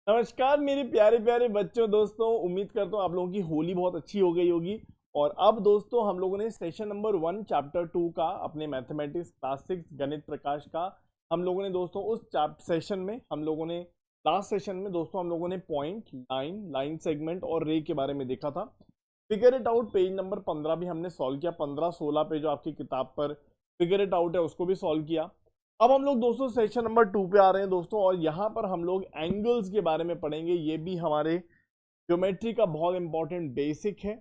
नमस्कार मेरे प्यारे प्यारे बच्चों दोस्तों, उम्मीद करता हूँ आप लोगों की होली बहुत अच्छी हो गई होगी। और अब दोस्तों हम लोगों ने सेशन नंबर 1 चैप्टर 2 का अपने मैथमेटिक्स क्लास 6 गणित प्रकाश का हम लोगों ने दोस्तों उस सेशन में हम लोगों ने लास्ट सेशन में दोस्तों हम लोगों ने पॉइंट, लाइन सेगमेंट और रे के बारे में देखा था। Figure it out page number 15 भी हमने सॉल्व किया। 15-16 पे जो आपकी किताब पर फिगर इट आउट है उसको भी सॉल्व किया। अब हम लोग दोस्तों सेक्शन नंबर 2 पे आ रहे हैं दोस्तों, और यहाँ पर हम लोग एंगल्स के बारे में पढ़ेंगे। ये भी हमारे ज्योमेट्री का बहुत इंपॉर्टेंट बेसिक है,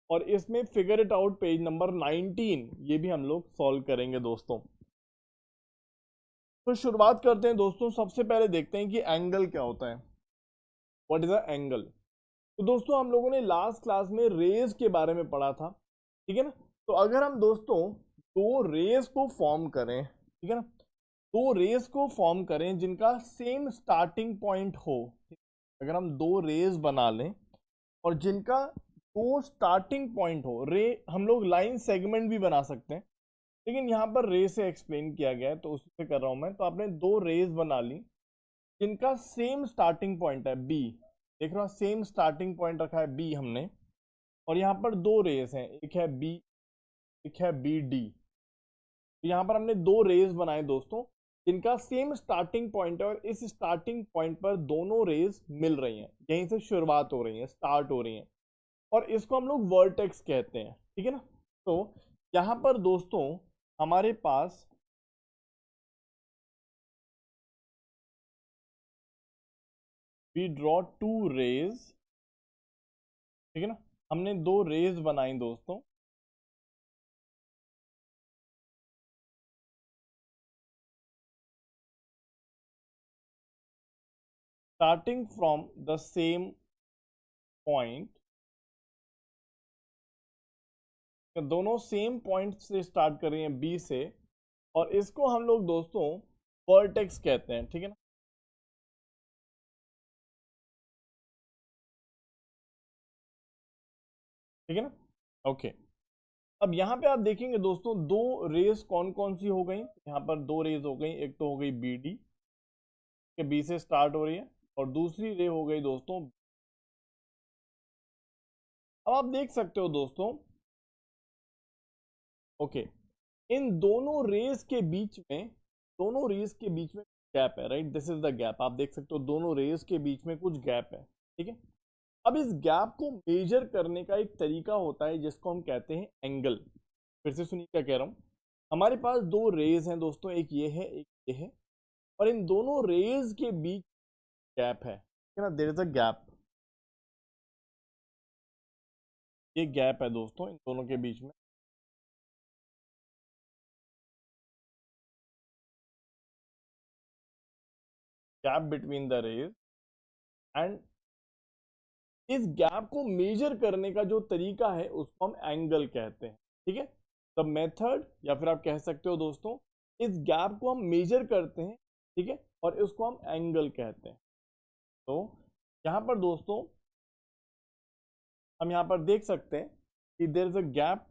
और इसमें figure it out page number 19 ये भी हम लोग सॉल्व करेंगे दोस्तों। तो शुरुआत करते हैं दोस्तों। सबसे पहले देखते हैं कि एंगल क्या होता है। What is a angle? तो दोस्तों हम लोगों ने लास्ट क्लास में रेज के बारे में पढ़ा था, ठीक है ना। तो अगर हम दोस्तों दो रेज को फॉर्म करें, ठीक है ना, दो रेज को फॉर्म करें जिनका सेम स्टार्टिंग पॉइंट हो। अगर हम दो रेज बना लें और जिनका दो स्टार्टिंग पॉइंट हो, रे हम लोग लाइन सेगमेंट भी बना सकते हैं, लेकिन यहाँ पर रे से एक्सप्लेन किया गया है तो उसी से कर रहा हूं मैं। तो आपने दो रेज बना ली जिनका सेम स्टार्टिंग पॉइंट है बी। देख रहा, सेम स्टार्टिंग पॉइंट रखा है बी हमने, और यहाँ पर दो रेज हैं, एक है बी, एक है बी डी। तो यहाँ पर हमने दो रेज बनाए दोस्तों जिनका सेम स्टार्टिंग पॉइंट है, और इस स्टार्टिंग पॉइंट पर दोनों रेज मिल रही हैं, यहीं से शुरुआत हो रही है, स्टार्ट हो रही है, और इसको हम लोग वर्टेक्स कहते हैं, ठीक है ना। तो यहाँ पर दोस्तों हमारे पास वी ड्रॉ टू रेज, ठीक है ना, हमने दो रेज बनाई दोस्तों। Starting from the same point, दोनों सेम पॉइंट से स्टार्ट कर रही हैं बी से, और इसको हम लोग दोस्तों वर्टेक्स कहते हैं, ठीक है ना। ठीक है ना, ओके। अब यहाँ पे आप देखेंगे दोस्तों दो रेस कौन कौन सी हो गई। यहाँ पर दो रेस हो गई, एक तो हो गई बी डी के बी से स्टार्ट हो रही है, और दूसरी रे हो गई दोस्तों। अब आप देख सकते हो दोस्तों, ओके, इन दोनों रेस के बीच में, दोनों रेस के बीच में गैप है, right, this is the gap. आप देख सकते हो दोनों रेस के बीच में कुछ गैप है, ठीक है। अब इस गैप को मेजर करने का एक तरीका होता है जिसको हम कहते हैं एंगल। फिर से सुनिए क्या कह रहा हूं। हमारे पास दो रेज हैं दोस्तों, एक ये है एक ये है, और इन दोनों रेज के बीच गैप है ना, देयर इज अ गैप। ये गैप है दोस्तों इन दोनों के बीच में। Gap between the rays, and इस गैप को मेजर करने का जो तरीका है उसको हम एंगल कहते हैं, ठीक है। द मेथड, या फिर आप कह सकते हो दोस्तों, इस गैप को हम मेजर करते हैं, ठीक है, और इसको हम एंगल कहते हैं। तो यहां पर दोस्तों हम यहां पर देख सकते हैं कि there is a gap,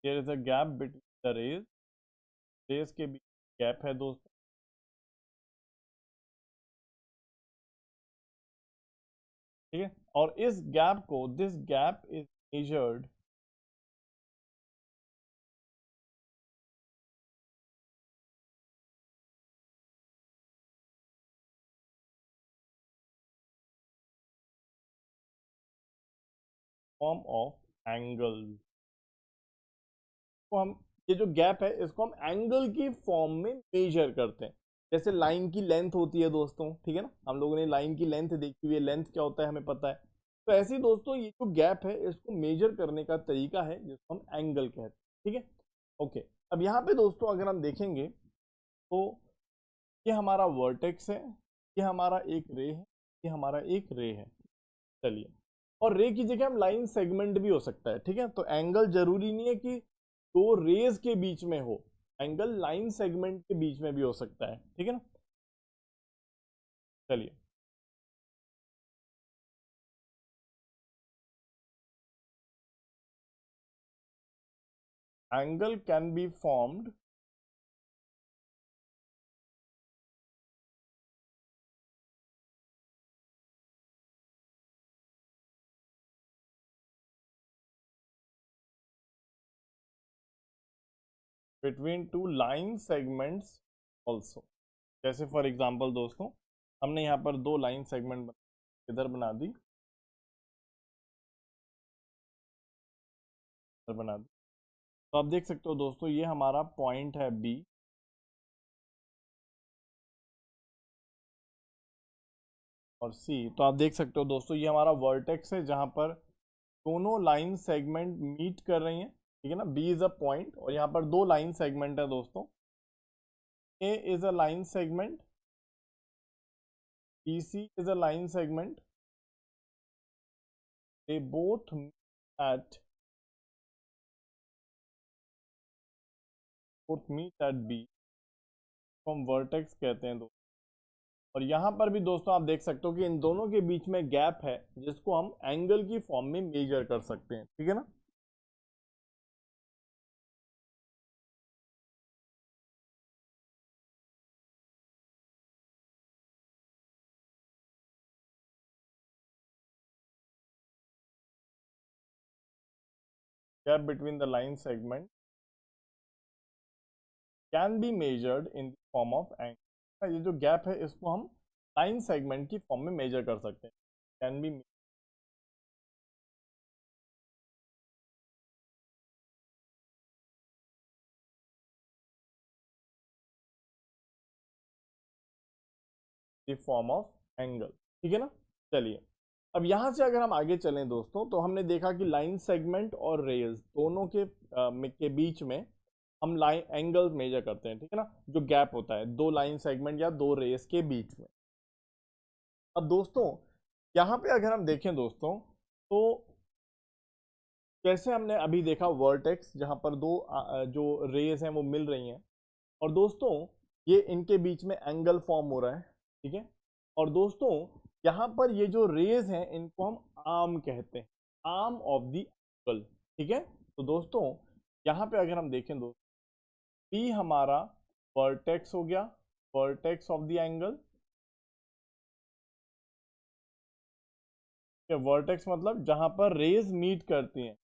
there is a gap between the rays, rays के बीच गैप है दोस्तों, ठीक है। और इस गैप को, this gap is measured form of angle. तो हम, ये जो गैप है इसको हम एंगल की फॉर्म में मेजर करते हैं। जैसे लाइन की लेंथ होती है दोस्तों, ठीक है ना, हम लोगों ने लाइन की लेंथ देखी हुई है, लेंथ क्या होता है हमें पता है। तो ऐसे ही दोस्तों ये जो गैप है इसको मेजर करने का तरीका है जिसको हम एंगल कहते हैं, ठीक है, ओके। अब यहाँ पे दोस्तों अगर हम देखेंगे तो ये हमारा वर्टेक्स है, ये हमारा एक रे है, ये हमारा एक रे है, चलिए। और रे की जगह हम लाइन सेगमेंट भी हो सकता है, ठीक है। तो एंगल जरूरी नहीं है कि दो रेज के बीच में हो, एंगल लाइन सेगमेंट के बीच में भी हो सकता है, ठीक है ना। चलिए, angle can be formed between two line segments also. जैसे फॉर एग्जाम्पल दोस्तों, हमने यहाँ पर दो लाइन सेगमेंट इधर बना दी, इधर बना दी। तो आप देख सकते हो दोस्तों, ये हमारा पॉइंट है बी और सी। तो आप देख सकते हो दोस्तों, ये हमारा वर्टेक्स है जहां पर दोनों लाइन सेगमेंट मीट कर रही हैं, ठीक है ना। बी इज अ पॉइंट और यहाँ पर दो लाइन सेगमेंट है दोस्तों। A is a line segment, B C is a line segment. They both at both meet at B, तो हम वर्टेक्स कहते हैं दोस्तों। और यहाँ पर भी दोस्तों आप देख सकते हो कि इन दोनों के बीच में गैप है, जिसको हम एंगल की फॉर्म में मेजर कर सकते हैं, ठीक है ना। Gap between the line segment can be measured in the form of angle. ये जो गैप है इसको हम लाइन सेगमेंट की फॉर्म में मेजर कर सकते हैं। Can be the form of angle, ठीक है ना। चलिए, अब यहां से अगर हम आगे चलें दोस्तों, तो हमने देखा कि लाइन सेगमेंट और रेज दोनों के बीच में हम लाइन एंगल मेजर करते हैं, ठीक है ना। जो गैप होता है दो लाइन सेगमेंट या दो रेस के बीच में। अब दोस्तों यहाँ पे अगर हम देखें दोस्तों, तो जैसे हमने अभी देखा वर्टेक्स जहां पर दो जो रेस हैं वो मिल रही हैं, और दोस्तों ये इनके बीच में एंगल फॉर्म हो रहा है, ठीक है। और दोस्तों यहाँ पर ये जो रेज हैं इनको हम आर्म कहते हैं, आर्म ऑफ द एंगल, ठीक है। तो दोस्तों यहाँ पे अगर हम देखें दोस्तों, पी हमारा वर्टेक्स हो गया, vertex of the angle. Vertex मतलब जहां पर रेज मीट करती हैं।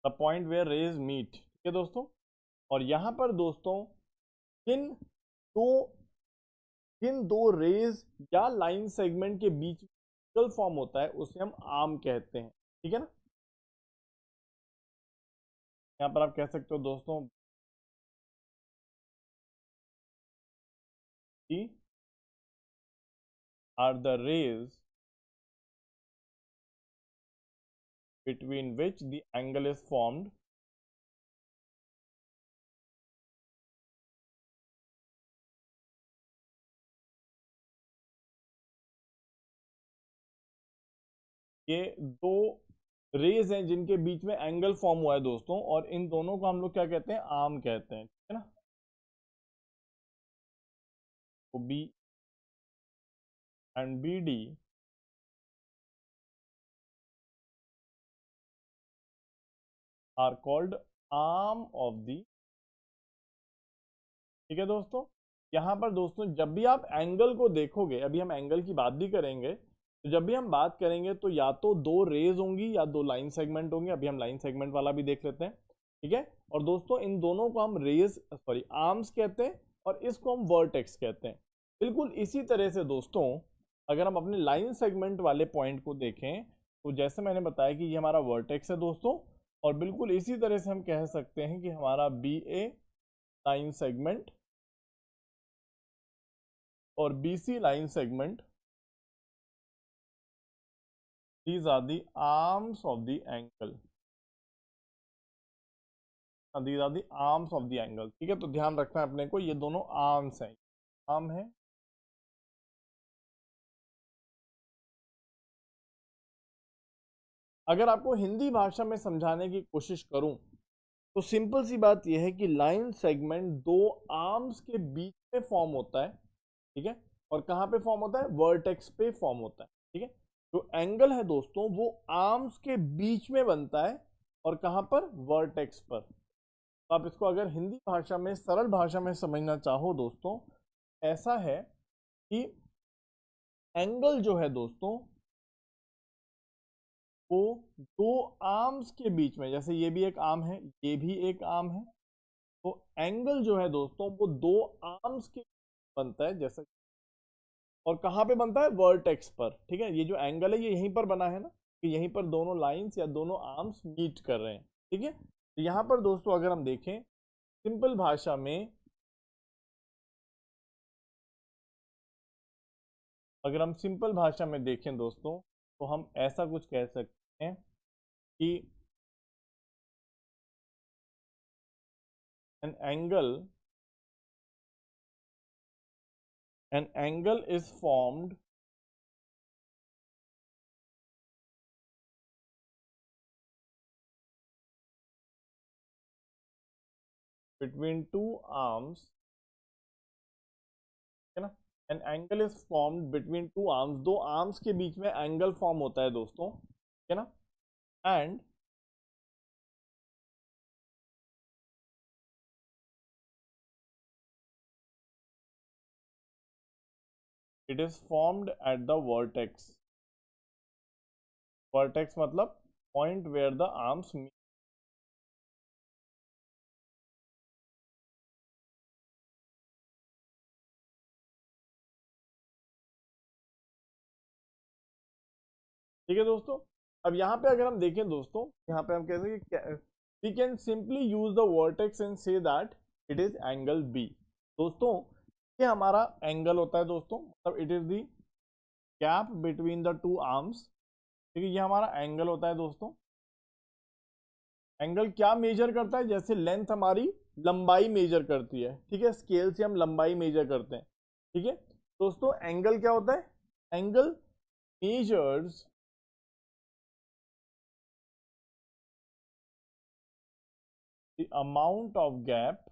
The point where rays meet, ठीक है दोस्तों। और यहां पर दोस्तों किन दो किन दो रेज या लाइन सेगमेंट के बीच में फॉर्म होता है उसे हम आर्म कहते हैं, ठीक है ना। यहाँ पर आप कह सकते हो दोस्तों कि are the rays between which the angle is formed। ये दो रेज हैं जिनके बीच में एंगल फॉर्म हुआ है दोस्तों, और इन दोनों को हम लोग क्या कहते हैं, आर्म कहते हैं, ठीक है ना। तो B and B D are called arm of the, ठीक है दोस्तों। यहाँ पर दोस्तों जब भी आप एंगल को देखोगे, अभी हम एंगल की बात भी करेंगे, तो जब भी हम बात करेंगे तो या तो दो रेज होंगी या दो लाइन सेगमेंट होंगे। अभी हम लाइन सेगमेंट वाला भी देख लेते हैं, ठीक है। और दोस्तों इन दोनों को हम रेज सॉरी आर्म्स कहते हैं, और इसको हम वर्टेक्स कहते हैं। बिल्कुल इसी तरह से दोस्तों अगर हम अपने लाइन सेगमेंट वाले पॉइंट को देखें, तो जैसे मैंने बताया कि ये हमारा वर्टेक्स है दोस्तों, और बिल्कुल इसी तरह से हम कह सकते हैं कि हमारा बी ए लाइन सेगमेंट और BC line segment, these are the arms of the angle, these are the arms of the angle, ठीक है। तो ध्यान रखना है अपने को, ये दोनों आर्म्स हैं, आर्म है। अगर आपको हिंदी भाषा में समझाने की कोशिश करूं, तो सिंपल सी बात यह है कि लाइन सेगमेंट दो आर्म्स के बीच में फॉर्म होता है, ठीक है, और कहाँ पे फॉर्म होता है, वर्टेक्स पे फॉर्म होता है, ठीक है। जो एंगल है दोस्तों वो आर्म्स के बीच में बनता है और कहाँ पर, वर्टेक्स पर। तो आप इसको अगर हिंदी भाषा में, सरल भाषा में समझना चाहो दोस्तों, ऐसा है कि एंगल जो है दोस्तों वो दो आर्म्स के बीच में, जैसे ये भी एक आर्म है, ये भी एक आर्म है, तो एंगल जो है दोस्तों वो दो आर्म्स के बनता है, जैसा, और कहाँ पे बनता है, वर्टेक्स पर, ठीक है। ये जो एंगल है ये यहीं पर बना है ना, कि यहीं पर दोनों लाइंस या दोनों आर्म्स मीट कर रहे हैं, ठीक है। तो यहाँ पर दोस्तों अगर हम देखें सिंपल भाषा में, अगर हम सिंपल भाषा में देखें दोस्तों, तो हम ऐसा कुछ कह सकते हैं कि an angle an angle is formed between two arms, है ना। N angle is formed between two arms, दो आर्म्स के बीच में एंगल फॉर्म होता है दोस्तों, है ना। And it is formed at the vertex, vertex मतलब point where the arms meet. ठीक है दोस्तों। अब यहाँ पे अगर हम देखें दोस्तों, यहाँ पे हम कहते हैं कि we can simply use the vertex and say that it is angle B. दोस्तों ये हमारा एंगल होता है दोस्तों, मतलब it is the gap between the two arms, ठीक है, ये हमारा एंगल होता है दोस्तों। एंगल क्या मेजर करता है, जैसे लेंथ हमारी लंबाई मेजर करती है, ठीक है, स्केल से हम लंबाई मेजर करते हैं, ठीक है। दोस्तों एंगल क्या होता है, angle measures the amount of gap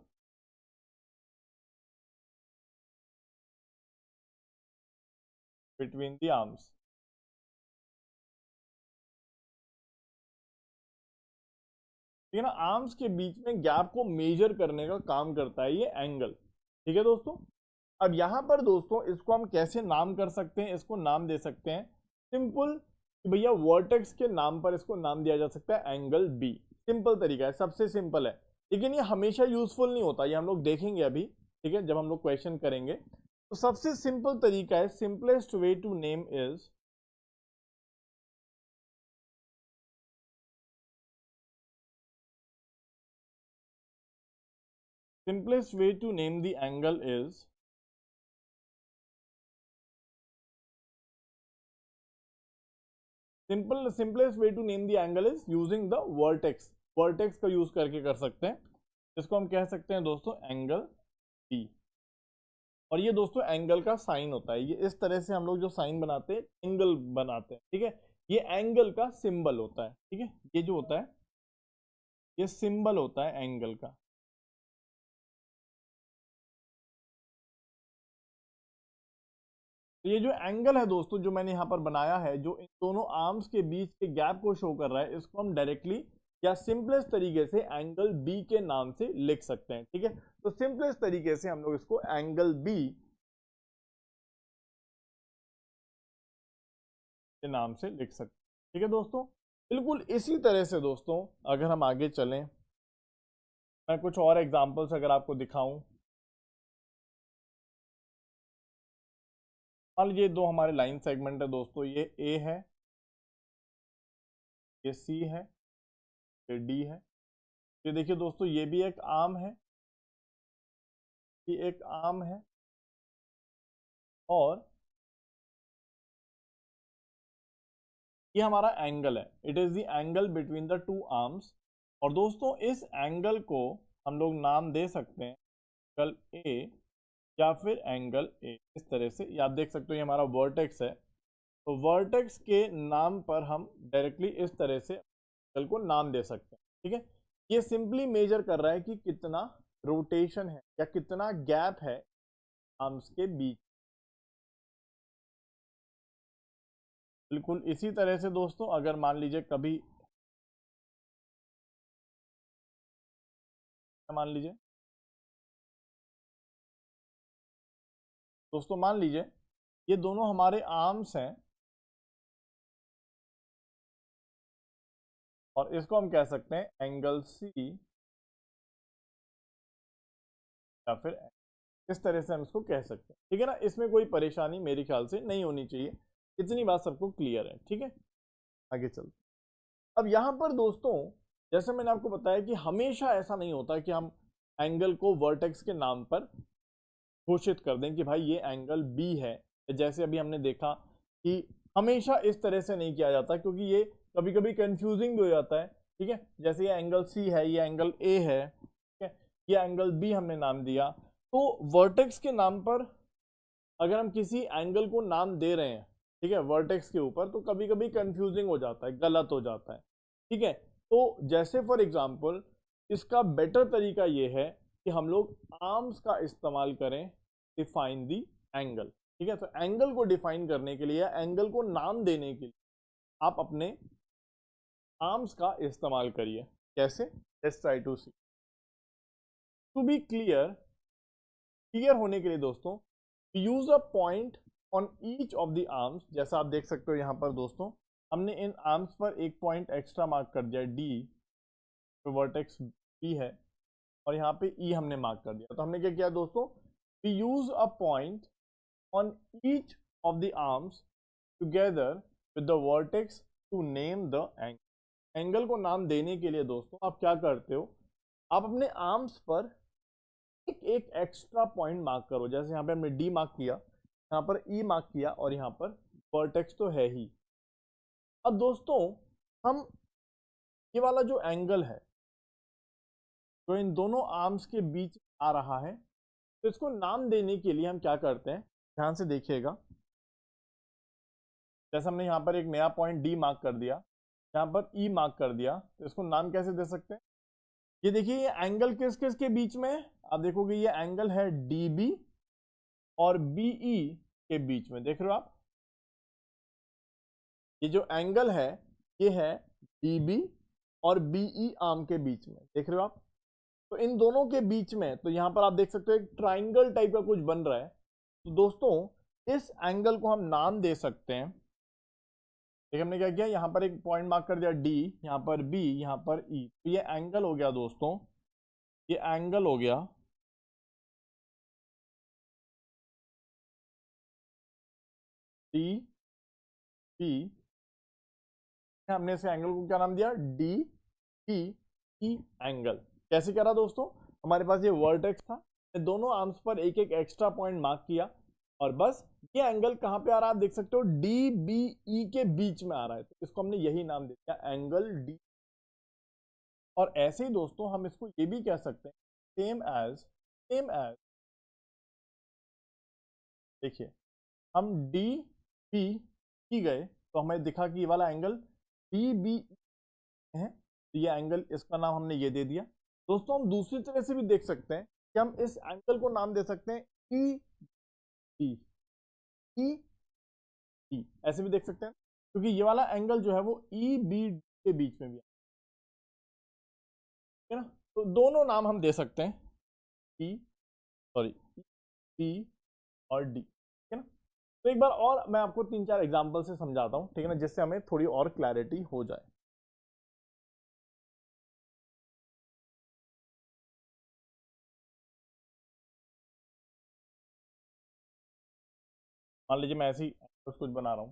between the arms. ठीक है ना, आर्म्स के बीच में गैप को मेजर करने का काम करता है ये एंगल, ठीक है दोस्तों। अब यहां पर दोस्तों इसको हम कैसे नाम कर सकते हैं, इसको नाम दे सकते हैं सिंपल, भैया वर्टेक्स के नाम पर इसको नाम दिया जा सकता है एंगल बी। सिंपल तरीका है, सबसे सिंपल है, लेकिन ये हमेशा यूजफुल नहीं होता, ये हम लोग देखेंगे अभी, ठीक है, जब हम लोग क्वेश्चन करेंगे। तो सबसे सिंपल तरीका है, simplest way to name is, simplest way to name the angle is simplest way to name the angle is using the vertex, vertex का यूज करके कर सकते हैं, इसको हम कह सकते हैं दोस्तों एंगल बी। और ये दोस्तों एंगल का साइन होता है, ये इस तरह से हम लोग जो साइन बनाते हैं एंगल बनाते हैं, ठीक है, ये एंगल का सिंबल होता है, ठीक है, ये जो होता है ये सिंबल होता है एंगल का। तो ये जो एंगल है दोस्तों जो मैंने यहाँ पर बनाया है, जो इन दोनों आर्म्स के बीच के गैप को शो कर रहा है, इसको हम डायरेक्टली या सिंपलेस्ट तरीके से एंगल बी के नाम से लिख सकते हैं, ठीक है। तो सिंपलेस्ट तरीके से हम लोग इसको एंगल बी के नाम से लिख सकते हैं, ठीक है दोस्तों। बिल्कुल इसी तरह से दोस्तों अगर हम आगे चलें, मैं कुछ और एग्जांपल्स अगर आपको दिखाऊं, मान लीजिए दो हमारे लाइन सेगमेंट है दोस्तों, ये ए है, ये सी है, ये डी है। ये देखिए दोस्तों ये भी एक आर्म है, ये एक आर्म है, और ये हमारा एंगल है, it is the angle between the two arms. और दोस्तों इस एंगल को हम लोग नाम दे सकते हैं एंगल ए या फिर एंगल ए, इस तरह से। ये आप देख सकते हो ये हमारा वर्टेक्स है, तो वर्टेक्स के नाम पर हम डायरेक्टली इस तरह से एंगल को नाम दे सकते हैं, ठीक है। ये सिंपली मेजर कर रहा है कि कितना रोटेशन है या कितना गैप है आर्म्स के बीच। बिल्कुल इसी तरह से दोस्तों अगर मान लीजिए कभी मान लीजिए दोस्तों, मान लीजिए ये दोनों हमारे आर्म्स हैं और इसको हम कह सकते हैं एंगल सी या फिर इस तरह से हम इसको कह सकते हैं, ठीक है ना। इसमें कोई परेशानी मेरे ख्याल से नहीं होनी चाहिए, इतनी बात सबको क्लियर है, ठीक है। आगे चलते, अब यहां पर दोस्तों जैसे मैंने आपको बताया कि हमेशा ऐसा नहीं होता कि हम एंगल को वर्टेक्स के नाम पर घोषित कर दें कि भाई ये एंगल बी है। जैसे अभी हमने देखा कि हमेशा इस तरह से नहीं किया जाता, क्योंकि ये कभी कभी कंफ्यूजिंग भी हो जाता है, ठीक है। जैसे ये एंगल सी है, ये एंगल ए है, ठीक है, ये एंगल बी हमने नाम दिया। तो वर्टेक्स के नाम पर अगर हम किसी एंगल को नाम दे रहे हैं, ठीक है, वर्टेक्स के ऊपर, तो कभी कभी कंफ्यूजिंग हो जाता है, गलत हो जाता है, ठीक है। तो जैसे फॉर एग्जांपल इसका बेटर तरीका ये है कि हम लोग आर्म्स का इस्तेमाल करें डिफाइन दी एंगल, ठीक है। तो एंगल को डिफाइन करने के लिए, एंगल को नाम देने के लिए आप अपने आर्म्स का इस्तेमाल करिए। कैसे? Let's try to see. To be clear होने के लिए दोस्तों, use a point on each of the arms. जैसा आप देख सकते हो यहाँ पर दोस्तों, हमने इन आर्म्स पर एक पॉइंट एक्स्ट्रा मार्क कर दिया डी, तो वर्टेक्स बी है, और यहाँ पे ई हमने मार्क कर दिया। तो हमने क्या किया दोस्तों, we use a point on each of the arms together with the vertex to name the angle. Angle को नाम देने के लिए दोस्तों आप क्या करते हो, आप अपने आर्म्स पर एक एक एक्स्ट्रा पॉइंट मार्क करो। जैसे यहाँ पे हमने डी मार्क किया, यहाँ पर ई मार्क किया, और यहाँ पर वर्टेक्स तो है ही। अब दोस्तों हम ये वाला जो एंगल है जो इन दोनों आर्म्स के बीच आ रहा है, तो इसको नाम देने के लिए हम क्या करते हैं, ध्यान से देखिएगा। जैसे हमने यहाँ पर एक नया पॉइंट डी मार्क कर दिया, यहाँ पर ई मार्क कर दिया, तो इसको नाम कैसे दे सकते हैं। ये देखिए ये एंगल किस किस के बीच में है, आप देखोगे ये एंगल है डी बी और बीई के बीच में, देख रहे हो आप। ये जो एंगल है ये है डी बी और बीई आर्म के बीच में, देख रहे हो आप। तो इन दोनों के बीच में, तो यहां पर आप देख सकते हो एक ट्राइंगल टाइप का कुछ बन रहा है। तो दोस्तों इस एंगल को हम नाम दे सकते हैं। देखिए हमने क्या किया, यहां पर एक पॉइंट मार्क कर दिया डी, यहां पर बी, यहां पर ई, तो ये एंगल हो गया दोस्तों, ये एंगल हो गया डी बी। हमने इस एंगल को क्या नाम दिया, डी बी ई एंगल। कैसे करा दोस्तों, हमारे पास ये वर्टेक्स था, दोनों आर्म्स पर एक एक एक्स्ट्रा पॉइंट मार्क किया, और बस ये एंगल कहां पे आ रहा है आप देख सकते हो, डी बी ई के बीच में आ रहा है, तो इसको हमने यही नाम दे दिया एंगल डी। और ऐसे ही दोस्तों हम इसको ये भी कह सकते हैं सेम एज देखिए हम डी बी ई गए तो हमें दिखा कि ये वाला एंगल डी बी है, तो ये एंगल, इसका नाम हमने ये दे दिया। दोस्तों हम दूसरी तरह से भी देख सकते हैं कि हम इस एंगल को नाम दे सकते हैं ई डी, ई ई ऐसे भी देख सकते हैं, क्योंकि ये वाला एंगल जो है वो ई बी के बीच में भी है ना। तो दोनों नाम हम दे सकते हैं, ई सॉरी बी और डी, ठीक है ना। तो एक बार और मैं आपको 3-4 एग्जांपल से समझाता हूं, ठीक है ना, जिससे हमें थोड़ी और क्लैरिटी हो जाए। मान लीजिए मैं ऐसी कुछ बना रहा हूं,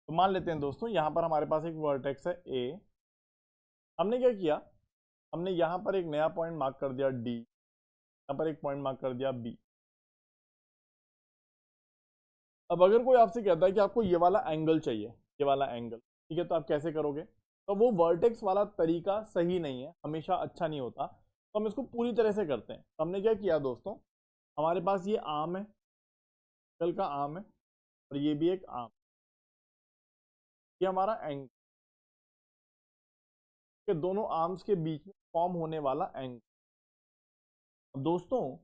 तो मान लेते हैं दोस्तों यहां पर हमारे पास एक वर्टेक्स है ए। हमने क्या किया, हमने यहां पर एक नया पॉइंट मार्क कर दिया डी, यहां पर एक पॉइंट मार्क कर दिया बी। अब अगर कोई आपसे कहता है कि आपको ये वाला एंगल चाहिए, ये वाला एंगल, ठीक है, तो आप कैसे करोगे, तो वो वर्टेक्स वाला तरीका सही नहीं है, हमेशा अच्छा नहीं होता। तो हम इसको पूरी तरह से करते हैं। तो हमने क्या किया दोस्तों, हमारे पास ये आर्म है, एंगल का आर्म है, और ये भी एक आर्म, ये हमारा एंगल के दोनों आर्म्स के बीच में फॉर्म होने वाला एंगल। दोस्तों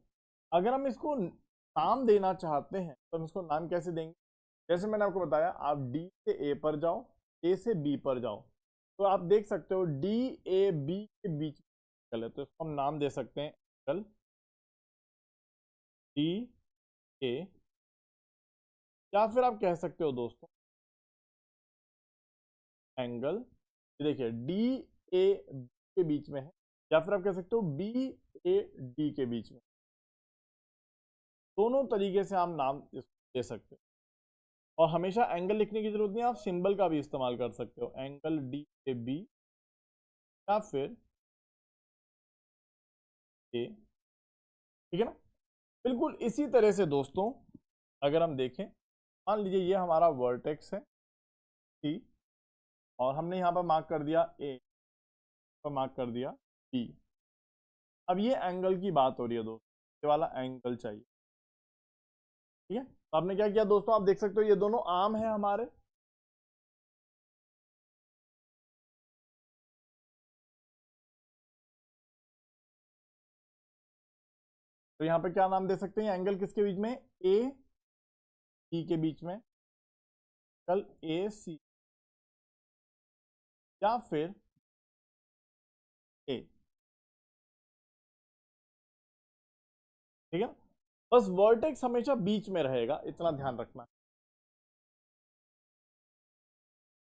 अगर हम इसको नाम देना चाहते हैं तो हम इसको नाम कैसे देंगे? जैसे मैंने आपको बताया, आप डी से ए पर जाओ, ए से बी पर जाओ, तो आप देख सकते हो डी ए बी के बीच में एंगल है, तो इसको हम नाम दे सकते हैं एंगल डी ए, या फिर आप कह सकते हो दोस्तों एंगल, देखिए डी ए बी के बीच में है, या फिर आप कह सकते हो बी ए डी के बीच में। दोनों तरीके से हम नाम दे सकते हो, और हमेशा एंगल लिखने की जरूरत नहीं, आप सिंबल का भी इस्तेमाल कर सकते हो, एंगल डी ए बी या फिर ए, ठीक है ना। बिल्कुल इसी तरह से दोस्तों अगर हम देखें, मान लीजिए ये हमारा वर्टेक्स है सी, और हमने यहाँ पर मार्क कर दिया ए, पर मार्क कर दिया बी। अब ये एंगल की बात हो रही है दोस्तों, ये वाला एंगल चाहिए, ठीक है। तो आपने क्या किया दोस्तों, आप देख सकते हो ये दोनों आर्म है हमारे, तो यहाँ पे क्या नाम दे सकते हैं एंगल किसके बीच में? ए सी के बीच में, एंगल ए सी, या फिर ए, ठीक है। बस वर्टेक्स हमेशा बीच में रहेगा, इतना ध्यान रखना।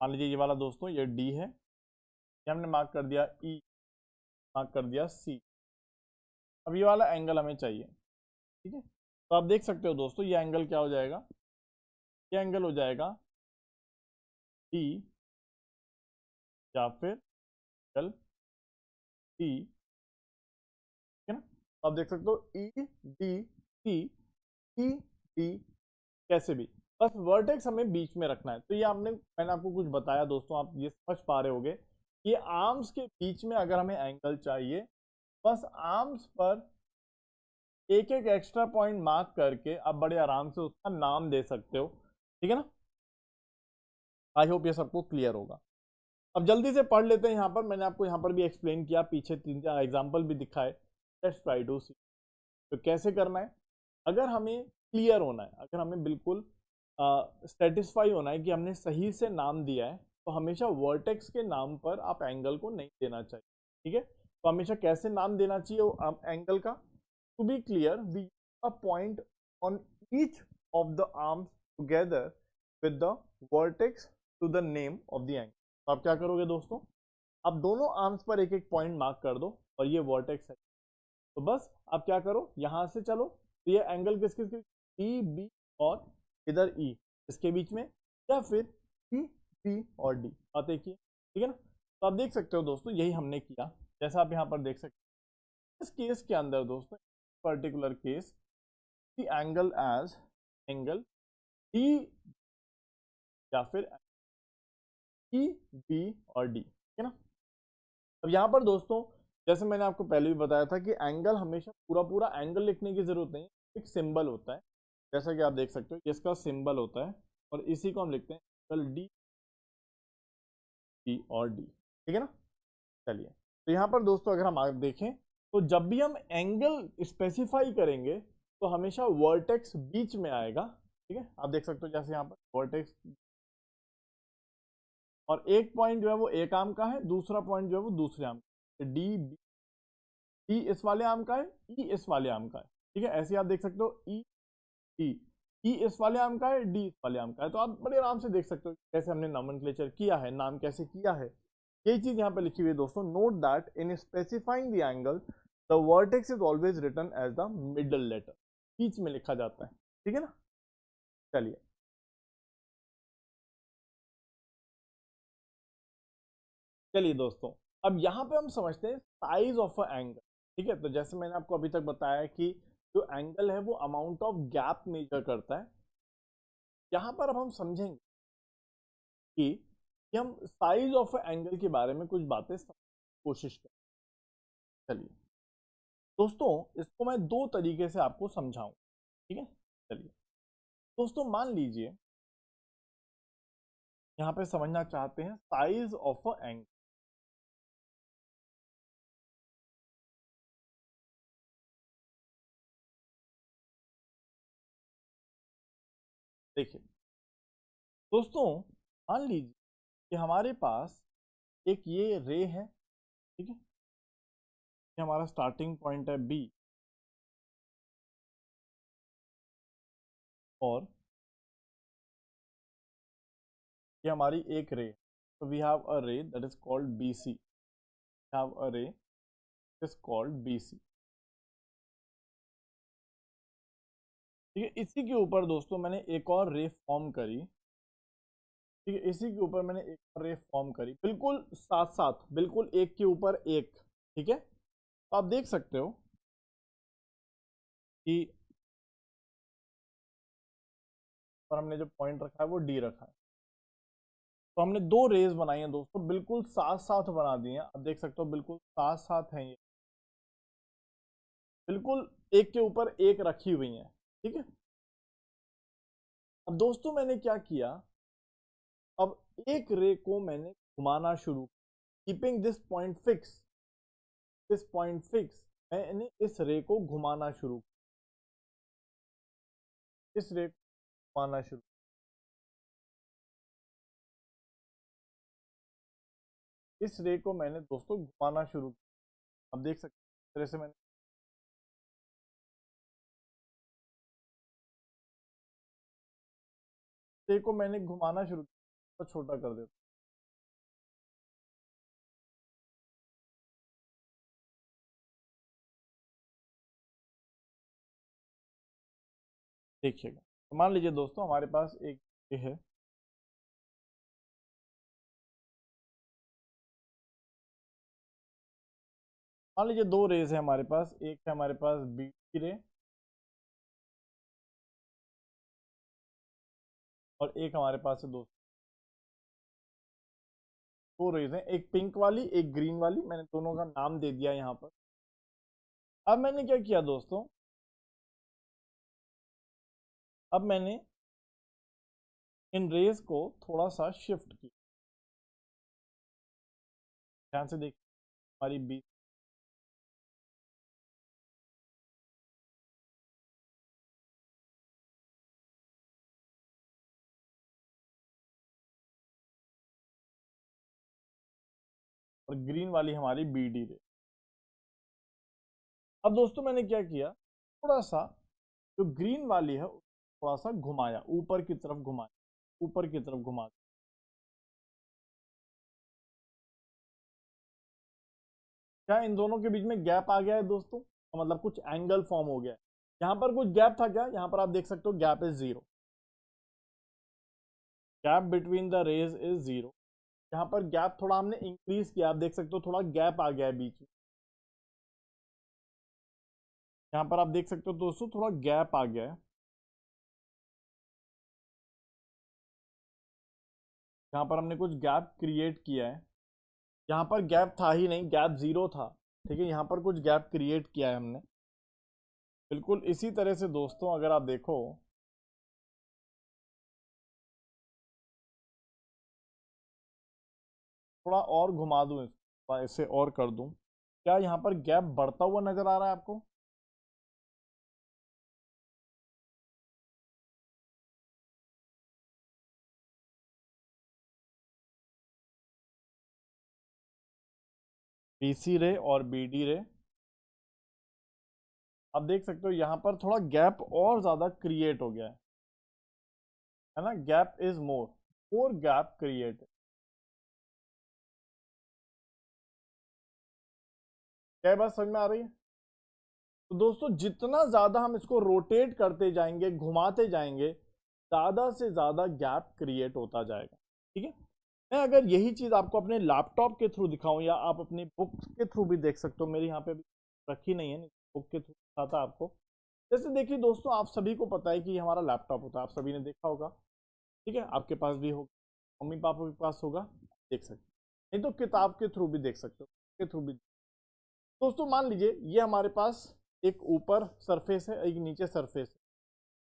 मान लीजिए ये वाला दोस्तों ये डी है, ये हमने मार्क कर दिया ई, मार्क कर दिया सी। अब ये वाला एंगल हमें चाहिए, ठीक है। तो आप देख सकते हो दोस्तों ये एंगल क्या हो जाएगा, ये एंगल हो जाएगा डी, या फिर एंगल डी, ठीक है ना। तो आप देख सकते हो E D C, E D, कैसे भी, बस वर्टेक्स हमें बीच में रखना है। तो ये मैंने आपको कुछ बताया दोस्तों, आप ये समझ पा रहे होगे कि आर्म्स के बीच में अगर हमें एंगल चाहिए, बस आर्म्स पर एक एक एक्स्ट्रा पॉइंट मार्क करके आप बड़े आराम से उसका नाम दे सकते हो, ठीक है ना। आई होप ये सबको क्लियर होगा। अब जल्दी से पढ़ लेते हैं, यहाँ पर मैंने आपको यहाँ पर भी एक्सप्लेन किया, पीछे 3-4 एग्जाम्पल भी दिखाए। लेट्स ट्राई टू सी, तो कैसे करना है। अगर हमें क्लियर होना है, अगर हमें बिल्कुल सेटिस्फाई होना है कि हमने सही से नाम दिया है, तो हमेशा वर्टेक्स के नाम पर आप एंगल को नहीं देना चाहिए, ठीक है। तो हमेशा कैसे नाम देना चाहिए एंगल का? To be clear, we a point on each of the arms together with the vertex to the name of the angle। तो आप क्या करोगे दोस्तों, आप दोनों आर्म्स पर एक एक पॉइंट मार्क कर दो, और ये वर्टेक्स है, तो बस आप क्या करो यहां से चलो, तो ये एंगल किसके बीच, ई बी और इधर ई, इसके बीच में, या फिर ई बी और डी, बात एक ही है, ठीक है ना। तो आप देख सकते हो दोस्तों यही हमने किया, जैसा आप यहाँ पर देख सकते हो। इस केस के अंदर दोस्तों, particular case, the angle as angle D, या फिर ई बी और डी, ठीक है ना। अब यहाँ पर दोस्तों जैसे मैंने आपको पहले भी बताया था कि एंगल हमेशा पूरा पूरा एंगल लिखने की जरूरत नहीं है, एक सिंबल होता है, जैसा कि आप देख सकते हो इसका सिंबल होता है, और इसी को हम लिखते हैं एंगल डी, बी और डी, ठीक है ना। चलिए, तो यहाँ पर दोस्तों अगर हम आगे देखें, तो जब भी हम एंगल स्पेसिफाई करेंगे तो हमेशा वर्टेक्स बीच में आएगा, ठीक है। आप देख सकते हो जैसे यहाँ पर वर्टेक्स, और एक पॉइंट जो है वो एक आर्म का है, दूसरा पॉइंट जो है वो दूसरे आर्म का, डी बी, ई इस वाले आर्म का है, ई इस वाले आर्म का है, ठीक है। ऐसे आप देख सकते हो ई ई, ई इस वाले आर्म का है, डी इस वाले आर्म का है, तो आप बड़े आराम से देख सकते हो कैसे हमने नॉमेनक्लेचर किया है, नाम कैसे किया है। यही चीज यहाँ पे लिखी हुई है दोस्तों, note that in specifying the angle the vertex is always written as the middle letter, बीच में लिखा जाता है, ठीक है ना। चलिए, चलिए दोस्तों, अब यहाँ पे हम समझते हैं साइज ऑफ अ एंगल, ठीक है। तो जैसे मैंने आपको अभी तक बताया कि जो एंगल है वो अमाउंट ऑफ गैप मेजर करता है। यहाँ पर अब हम समझेंगे कि हम साइज ऑफ अ एंगल के बारे में कुछ बातें कोशिश करें। चलिए, दोस्तों इसको मैं दो तरीके से आपको समझाऊं, ठीक है। चलिए दोस्तों, मान लीजिए यहाँ पे समझना चाहते हैं साइज ऑफ अ एंगल। देखिए दोस्तों, मान लीजिए कि हमारे पास एक ये रे है, ठीक है। ये हमारा स्टार्टिंग पॉइंट है बी, और ये हमारी एक रे। तो we have a ray that is called B C, have a ray is called B सी, ठीक है। इसी के ऊपर दोस्तों मैंने एक और रे फॉर्म करी, ठीक है। इसी के ऊपर मैंने एक और रे फॉर्म करी, बिल्कुल साथ साथ, बिल्कुल एक के ऊपर एक, ठीक है। तो आप देख सकते हो कि पर हमने जो पॉइंट रखा है वो डी रखा है। तो हमने दो रेज बनाई हैं दोस्तों, बिल्कुल साथ साथ बना दी हैं। आप देख सकते हो बिल्कुल साथ साथ हैं ये, बिल्कुल एक के ऊपर एक रखी हुई हैं, ठीक है। अब दोस्तों मैंने क्या किया, अब एक रे को मैंने घुमाना शुरू, keeping this point fix, this point fix, मैंने इस रे को घुमाना शुरू, इस रे को घुमाना शुरू, इस रे को मैंने दोस्तों घुमाना शुरू किया। अब देख सकते हैं इस तरह से मैंने रे को मैंने घुमाना शुरू किया, तो छोटा कर देता। देखिएगा, तो मान लीजिए दोस्तों हमारे पास एक ये है, मान लीजिए दो रेज है हमारे पास, एक है हमारे पास बी की रे और एक हमारे पास है दोस्तों, दो रेज हैं, एक पिंक वाली एक ग्रीन वाली, मैंने दोनों का नाम दे दिया यहाँ पर। अब मैंने क्या किया दोस्तों, अब मैंने इन रेज को थोड़ा सा शिफ्ट किया, ध्यान से देखिए, हमारी बी और ग्रीन वाली हमारी बी डी रे। अब दोस्तों मैंने क्या किया, थोड़ा सा जो ग्रीन वाली है थोड़ा सा घुमाया, ऊपर की तरफ घुमाया, ऊपर की तरफ घुमा। क्या इन दोनों के बीच में गैप आ गया है दोस्तों, तो मतलब कुछ एंगल फॉर्म हो गया है। यहाँ पर कुछ गैप था क्या, यहाँ पर आप देख सकते हो gap is zero, gap between the rays is zero. यहाँ पर गैप थोड़ा हमने इंक्रीज किया, आप देख सकते हो थोड़ा गैप आ गया है बीच में, यहाँ पर आप देख सकते हो दोस्तों थोड़ा गैप आ गया है। यहाँ पर हमने कुछ गैप क्रिएट किया है, यहाँ पर गैप था ही नहीं, गैप जीरो था, ठीक है। यहाँ पर कुछ गैप क्रिएट किया है हमने, बिल्कुल इसी तरह से दोस्तों अगर आप देखो, थोड़ा और घुमा दूं इसको, इसे और कर दूं, क्या यहाँ पर गैप बढ़ता हुआ नजर आ रहा है आपको। बी सी रे और बी डी रे, आप देख सकते हो यहाँ पर थोड़ा गैप और ज्यादा क्रिएट हो गया है ना, gap is more, more gap create. क्या ये बात समझ में आ रही है। तो दोस्तों जितना ज्यादा हम इसको रोटेट करते जाएंगे, घुमाते जाएंगे, ज्यादा से ज्यादा गैप क्रिएट होता जाएगा, ठीक है। मैं अगर यही चीज आपको अपने लैपटॉप के थ्रू दिखाऊं या आप अपनी बुक के थ्रू भी देख सकते हो, मेरी यहाँ पे भी रखी नहीं है, बुक के थ्रू दिखाता आपको। जैसे देखिए दोस्तों, आप सभी को पता है कि ये हमारा लैपटॉप होता है, आप सभी ने देखा होगा, ठीक है। आपके पास भी होगा, मम्मी पापा के पास होगा, देख सकते हो। नहीं तो किताब के थ्रू भी देख सकते हो, के थ्रू भी। दोस्तों मान लीजिए ये हमारे पास एक ऊपर सरफेस है, एक नीचे सरफेस है,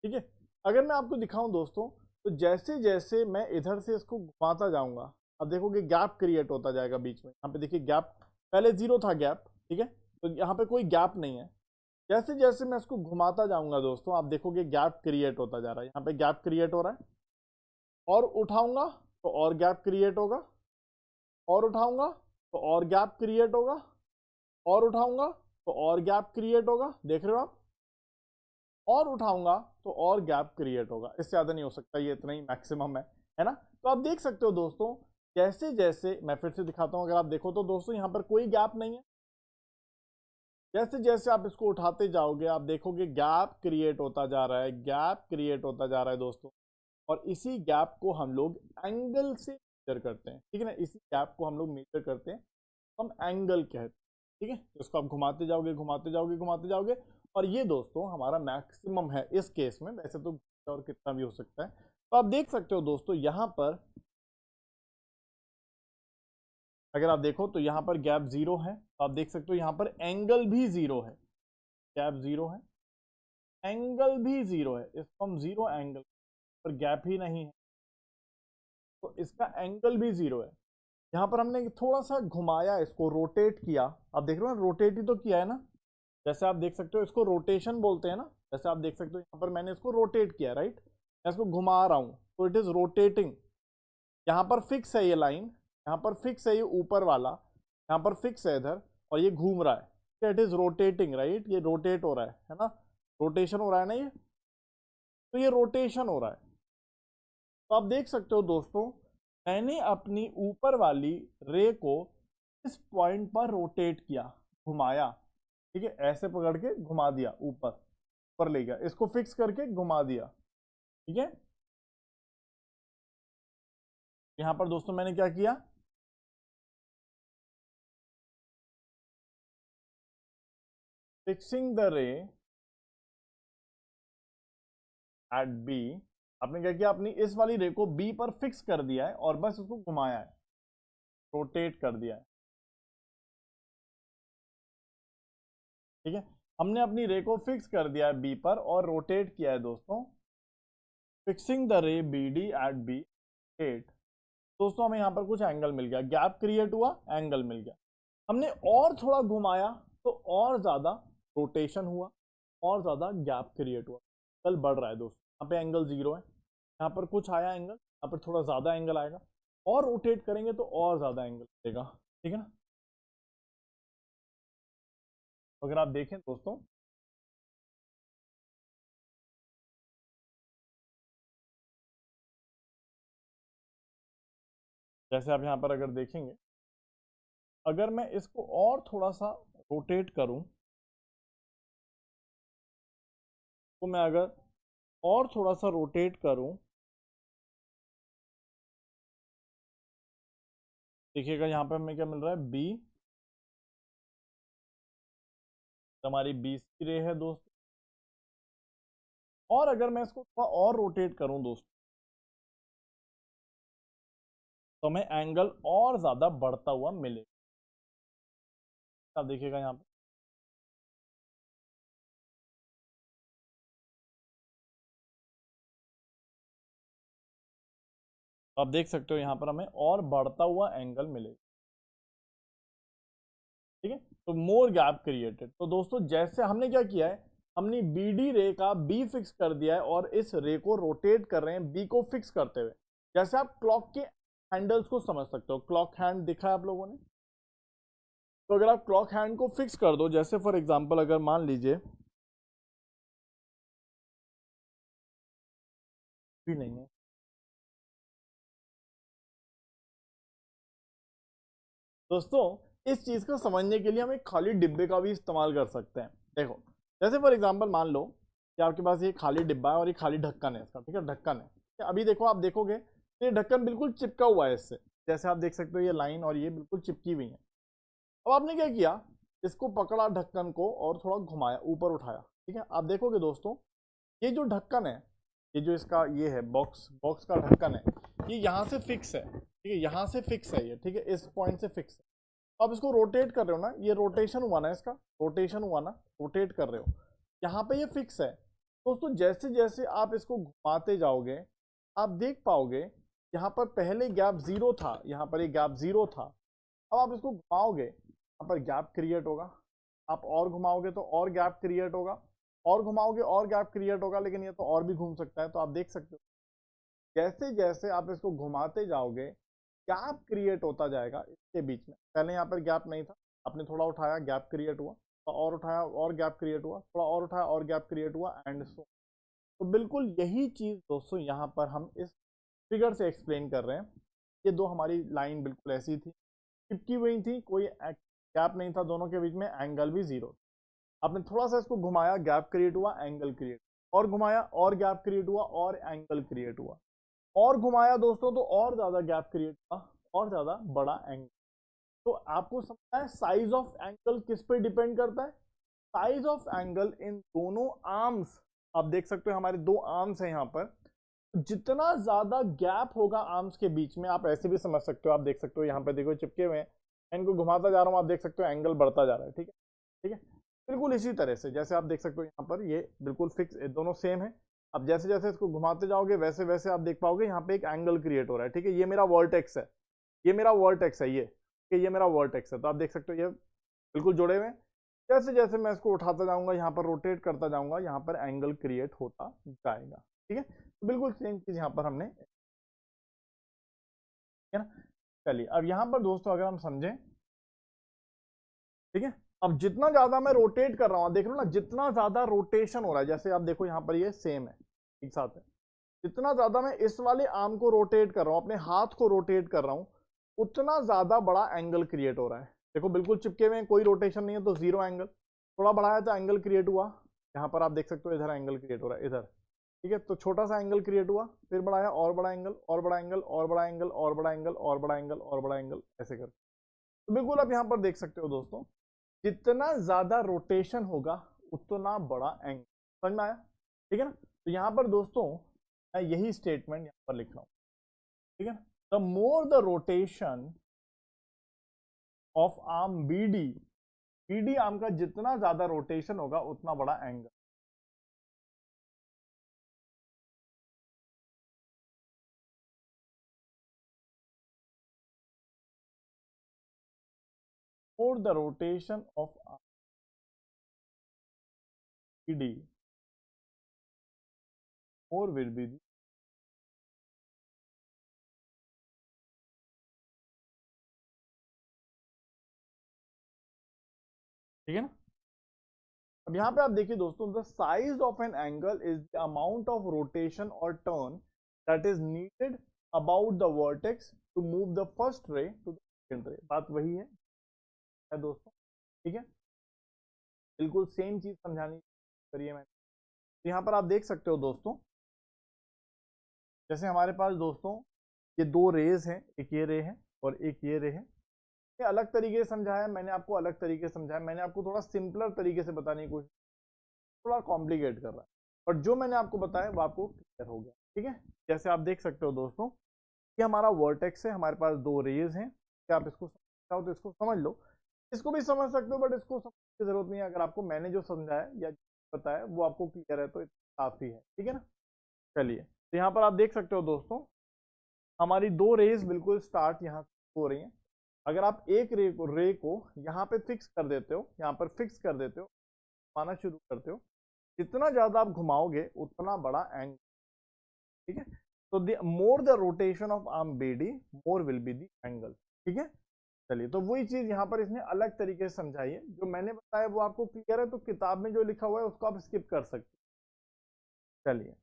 ठीक है। अगर मैं आपको दिखाऊं दोस्तों, तो जैसे जैसे मैं इधर से इसको घुमाता जाऊंगा, अब देखोगे गैप क्रिएट होता जाएगा बीच में। यहाँ पे देखिए गैप, पहले जीरो था गैप, ठीक है, तो यहाँ पे कोई गैप नहीं है। जैसे जैसे मैं इसको घुमाता जाऊंगा दोस्तों, आप देखोगे गैप क्रिएट होता जा रहा है, यहाँ पे गैप क्रिएट हो रहा है। और उठाऊंगा तो और गैप क्रिएट होगा, और उठाऊंगा तो और गैप क्रिएट होगा, और उठाऊंगा तो और गैप क्रिएट होगा, देख रहे हो आप। और उठाऊंगा तो और गैप क्रिएट होगा, इससे ज्यादा नहीं हो सकता, ये इतना ही मैक्सिमम है ना। तो आप देख सकते हो दोस्तों, जैसे जैसे मैं फिर से दिखाता हूं, अगर आप देखो तो दोस्तों यहाँ पर कोई गैप नहीं है। जैसे जैसे आप इसको उठाते जाओगे, आप देखोगे गैप क्रिएट होता जा रहा है, गैप क्रिएट होता जा रहा है दोस्तों। और इसी गैप को हम लोग एंगल से मेजर करते हैं, ठीक है ना, इसी गैप को हम लोग मेजर करते हैं, हम एंगल कहते हैं, ठीक है। इसको आप घुमाते जाओगे, घुमाते जाओगे, घुमाते जाओगे, और ये दोस्तों हमारा मैक्सिमम है इस केस में। वैसे तो और कितना भी हो सकता है। तो आप देख सकते हो दोस्तों, यहां पर अगर आप देखो तो यहां पर गैप जीरो है, तो आप देख सकते हो यहां पर एंगल भी जीरो है, गैप जीरो है, एंगल भी जीरो है, इसको हम जीरो एंगल, पर गैप ही नहीं है तो इसका एंगल भी जीरो है। यहाँ पर हमने थोड़ा सा घुमाया, इसको रोटेट किया, आप देख रहे हो ना, रोटेट ही तो किया है ना। जैसे आप देख सकते हो इसको रोटेशन बोलते हैं ना, जैसे आप देख सकते हो यहाँ पर मैंने इसको रोटेट किया, राइट, मैं इसको घुमा रहा हूँ तो इट इज रोटेटिंग। यहाँ पर फिक्स है ये लाइन, यहाँ पर फिक्स है ये ऊपर वाला, यहाँ पर फिक्स है इधर, और ये घूम रहा है, इट इज रोटेटिंग, राइट, ये रोटेट हो रहा है ना, रोटेशन हो रहा है ना ये, तो ये रोटेशन हो रहा है। तो आप देख सकते हो दोस्तों, मैंने अपनी ऊपर वाली रे को इस पॉइंट पर रोटेट किया, घुमाया, ठीक है, ऐसे पकड़ के घुमा दिया, ऊपर ऊपर ले गया, इसको फिक्स करके घुमा दिया, ठीक है। यहां पर दोस्तों मैंने क्या किया, fixing the ray at B, आपने क्या किया, अपनी इस वाली रे को बी पर फिक्स कर दिया है और बस उसको घुमाया है, रोटेट कर दिया है, ठीक है। हमने अपनी रे को फिक्स कर दिया है बी पर और रोटेट किया है दोस्तों, fixing the ray B D at B at. दोस्तों हमें यहाँ पर कुछ एंगल मिल गया, गैप क्रिएट हुआ, एंगल मिल गया। हमने और थोड़ा घुमाया तो और ज्यादा रोटेशन हुआ, और ज्यादा गैप क्रिएट हुआ, एंगल बढ़ रहा है दोस्तों। यहाँ पे एंगल जीरो है, यहाँ पर कुछ आया एंगल, यहाँ पर थोड़ा ज्यादा एंगल आएगा, और रोटेट करेंगे तो और ज्यादा एंगल मिलेगा, ठीक है ना। अगर आप देखें दोस्तों, जैसे आप यहाँ पर अगर देखेंगे, अगर मैं इसको और थोड़ा सा रोटेट करूं, तो मैं अगर और थोड़ा सा रोटेट करूं, देखिएगा यहाँ पे हमें क्या मिल रहा है, बी, हमारी 20 की रे है दोस्तों। और अगर मैं इसको थोड़ा और रोटेट करूं दोस्तों, तो हमें एंगल और ज्यादा बढ़ता हुआ मिलेगा। आप देखिएगा यहाँ पे, तो आप देख सकते हो यहाँ पर हमें और बढ़ता हुआ एंगल मिलेगा, ठीक है। तो मोर गैप क्रिएटेड। तो दोस्तों जैसे हमने क्या किया है, हमने बी डी रे का बी फिक्स कर दिया है और इस रे को रोटेट कर रहे हैं बी को फिक्स करते हुए। जैसे आप क्लॉक के हैंडल्स को समझ सकते हो, क्लॉक हैंड दिखा है आप लोगों ने, तो अगर आप क्लॉक हैंड को फिक्स कर दो, जैसे फॉर एग्जांपल अगर मान लीजिए भी नहीं है, दोस्तों इस चीज को समझने के लिए हम एक खाली डिब्बे का भी इस्तेमाल कर सकते हैं। देखो, जैसे फॉर एग्जांपल मान लो कि आपके पास ये खाली डिब्बा है और ये खाली ढक्कन है इसका, ठीक है, ढक्कन है। अभी देखो, आप देखोगे तो ये ढक्कन बिल्कुल चिपका हुआ है इससे, जैसे आप देख सकते हो ये लाइन और ये बिल्कुल चिपकी हुई है। अब आपने क्या किया, इसको पकड़ा ढक्कन को और थोड़ा घुमाया, ऊपर उठाया, ठीक है। आप देखोगे दोस्तों, ये जो ढक्कन है, ये जो इसका ये है बॉक्स, बॉक्स का ढक्कन है, ये यहाँ से फिक्स है, ठीक है, यहाँ से फिक्स है ये, ठीक है, इस पॉइंट से फिक्स है। आप इसको रोटेट कर रहे हो ना, ये रोटेशन हुआ ना, इसका रोटेशन हुआ ना, रोटेट कर रहे हो, यहाँ पे ये फिक्स है दोस्तों। जैसे जैसे आप इसको घुमाते जाओगे आप देख पाओगे यहाँ पर पहले गैप जीरो था, यहाँ पर ये गैप जीरो था। अब आप इसको घुमाओगे यहाँ पर गैप क्रिएट होगा, आप और घुमाओगे तो और गैप क्रिएट होगा, और घुमाओगे और गैप क्रिएट होगा, लेकिन ये तो और भी घूम सकता है। तो आप देख सकते हो जैसे जैसे आप इसको घुमाते जाओगे गैप क्रिएट होता जाएगा इसके बीच में। पहले यहाँ पर गैप नहीं था, आपने थोड़ा उठाया गैप क्रिएट हुआ, और उठाया और गैप क्रिएट हुआ, थोड़ा और उठाया और गैप क्रिएट हुआ, एंड सो। तो बिल्कुल यही चीज दोस्तों यहाँ पर हम इस फिगर से एक्सप्लेन कर रहे हैं। ये दो हमारी लाइन बिल्कुल ऐसी थी, चिपकी हुई थी, कोई गैप नहीं था दोनों के बीच में, एंगल भी जीरो। आपने थोड़ा सा इसको घुमाया गैप क्रिएट हुआ, एंगल क्रिएट, और घुमाया और गैप क्रिएट हुआ और एंगल क्रिएट हुआ, और घुमाया दोस्तों तो और ज्यादा गैप क्रिएट हुआ और ज्यादा बड़ा एंगल। तो आपको समझना है साइज ऑफ एंगल किस पे डिपेंड करता है। साइज ऑफ एंगल इन दोनों आर्म्स, आप देख सकते हो हमारे दो आर्म्स हैं यहाँ पर, जितना ज्यादा गैप होगा आर्म्स के बीच में, आप ऐसे भी समझ सकते हो, आप देख सकते हो यहाँ पे देखो चिपके हुए हैं, इनको घुमाता जा रहा हूँ, आप देख सकते हो एंगल बढ़ता जा रहा है। ठीक है, ठीक है, बिल्कुल इसी तरह से जैसे आप देख सकते हो यहाँ पर ये बिल्कुल फिक्स, दोनों सेम है। अब जैसे जैसे इसको घुमाते जाओगे वैसे वैसे आप देख पाओगे यहाँ पे एक एंगल क्रिएट हो रहा है। ठीक है, ये मेरा वर्टेक्स है, ये मेरा वर्टेक्स है, ये मेरा वर्टेक्स है। तो आप देख सकते हो ये बिल्कुल जुड़े हुए हैं। जैसे जैसे मैं इसको उठाता जाऊंगा यहाँ पर रोटेट करता जाऊंगा, यहाँ पर एंगल क्रिएट होता जाएगा। ठीक है, तो बिल्कुल सेम चीज यहाँ पर हमने, है ना। चलिए अब यहाँ पर दोस्तों अगर हम समझें, ठीक है, अब जितना ज्यादा मैं रोटेट कर रहा हूं, देख लो ना, जितना ज्यादा रोटेशन हो रहा है, जैसे आप देखो यहाँ पर ये सेम है, एक साथ है, जितना ज्यादा मैं इस वाले आर्म को रोटेट कर रहा हूं, अपने हाथ को रोटेट कर रहा हूं, उतना ज्यादा बड़ा एंगल क्रिएट हो रहा है। देखो बिल्कुल चिपके हुए, कोई रोटेशन नहीं है तो जीरो एंगल, थोड़ा बढ़ाया तो एंगल क्रिएट हुआ, यहाँ पर आप देख सकते हो इधर एंगल क्रिएट हो रहा है इधर। ठीक है, तो छोटा सा एंगल क्रिएट हुआ, फिर बढ़ाया और बड़ा एंगल और बड़ा एंगल और बड़ा एंगल और बड़ा एंगल और बड़ा एंगल और बड़ा एंगल, ऐसे कर। तो बिल्कुल आप यहाँ पर देख सकते हो दोस्तों, जितना ज्यादा रोटेशन होगा उतना बड़ा एंगल। समझ में आया? ठीक है ना। तो यहाँ पर दोस्तों मैं यही स्टेटमेंट यहाँ पर लिख रहा हूँ। ठीक है, the more the rotation of arm BD, BD arm का जितना ज्यादा रोटेशन होगा उतना बड़ा angle. More the rotation of arm BD, more will be the, ठीक है ना। अब यहाँ पे आप देखिए दोस्तों, the size of an angle is the amount of rotation और turn that is needed about the vertex to move the first ray to the second ray. बात वही है दोस्तों, ठीक है, बिल्कुल सेम चीज समझानी करिए मैंने। तो यहाँ पर आप देख सकते हो दोस्तों, जैसे हमारे पास दोस्तों ये दो रेज हैं, एक ये रे है और एक ये रे है। ये अलग तरीके से समझाया मैंने आपको, अलग तरीके से समझाया मैंने आपको, थोड़ा सिंपलर तरीके से बताने की कोशिश, थोड़ा कॉम्प्लिकेट कर रहा है, पर जो मैंने आपको बताया वो आपको क्लियर हो गया। ठीक है, जैसे आप देख सकते हो दोस्तों, ये हमारा वर्टेक्स है, हमारे पास दो रेज हैं। क्या आप इसको चाहो तो इसको समझ लो, इसको भी समझ सकते हो, बट इसको समझने की जरूरत नहीं है। अगर आपको मैंने जो समझाया या बताया वो आपको क्लियर है तो काफी है। ठीक है ना। चलिए, तो यहाँ पर आप देख सकते हो दोस्तों, हमारी दो रेज बिल्कुल स्टार्ट यहाँ हो रही हैं। अगर आप एक रे को यहाँ पे फिक्स कर देते हो, यहाँ पर फिक्स कर देते हो, माना शुरू करते हो, जितना ज्यादा आप घुमाओगे उतना बड़ा एंगल। ठीक है, तो the more the rotation of arm BD more will be the angle. ठीक है, चलिए, तो वही चीज यहाँ पर इसने अलग तरीके से समझाई है, जो मैंने बताया वो आपको क्लियर है, तो किताब में जो लिखा हुआ है उसको आप स्किप कर सकते हैं। चलिए,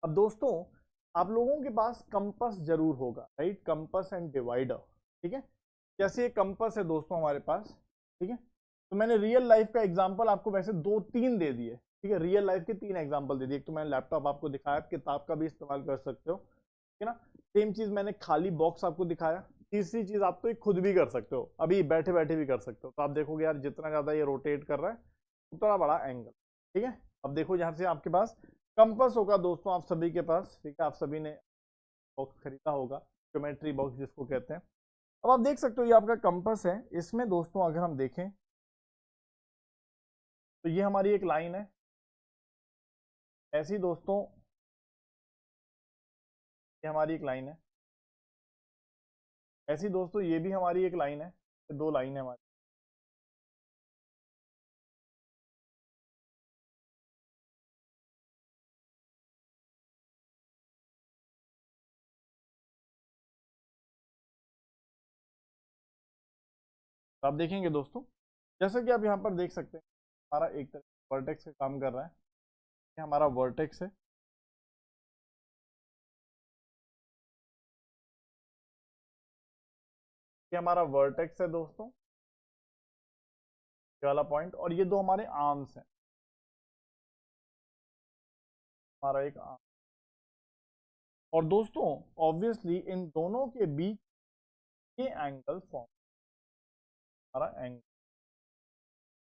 अब दोस्तों आप लोगों के पास कंपास जरूर होगा, राइट, कंपास एंड डिवाइडर। ठीक है, जैसे ये कंपास है दोस्तों हमारे पास, ठीक है, तो मैंने रियल लाइफ का एग्जांपल आपको वैसे दो तीन दे दिए। ठीक है, रियल लाइफ के तीन एग्जांपल दे दिए, एक तो मैंने लैपटॉप आपको दिखाया, किताब का भी इस्तेमाल कर सकते हो, ठीक है ना। सेम चीज मैंने खाली बॉक्स आपको दिखाया। तीसरी चीज आप तो ये खुद भी कर सकते हो, अभी बैठे बैठे भी कर सकते हो। तो आप देखोगे यार जितना ज्यादा ये रोटेट कर रहा है उतना बड़ा एंगल। ठीक है, अब देखो यहाँ से आपके पास कंपास होगा दोस्तों, आप सभी के पास, ठीक है, आप सभी ने बॉक्स खरीदा होगा, ज्योमेट्री बॉक्स जिसको कहते हैं। अब आप देख सकते हो ये आपका कंपास है, इसमें दोस्तों अगर हम देखें तो ये हमारी एक लाइन है, ऐसी दोस्तों ये हमारी एक लाइन है, ऐसी दोस्तों ये भी हमारी एक लाइन है, ये दो लाइन है हमारी। तो आप देखेंगे दोस्तों, जैसे कि आप यहाँ पर देख सकते हैं हमारा एक तरह वर्टेक्स से काम कर रहा है, ये हमारा वर्टेक्स है, ये हमारा वर्टेक्स है दोस्तों, ये वाला पॉइंट, और ये दो हमारे आर्म्स हैं, हमारा एक आर्म। और दोस्तों ऑब्वियसली इन दोनों के बीच ये एंगल फॉर्म, हमारा एंगल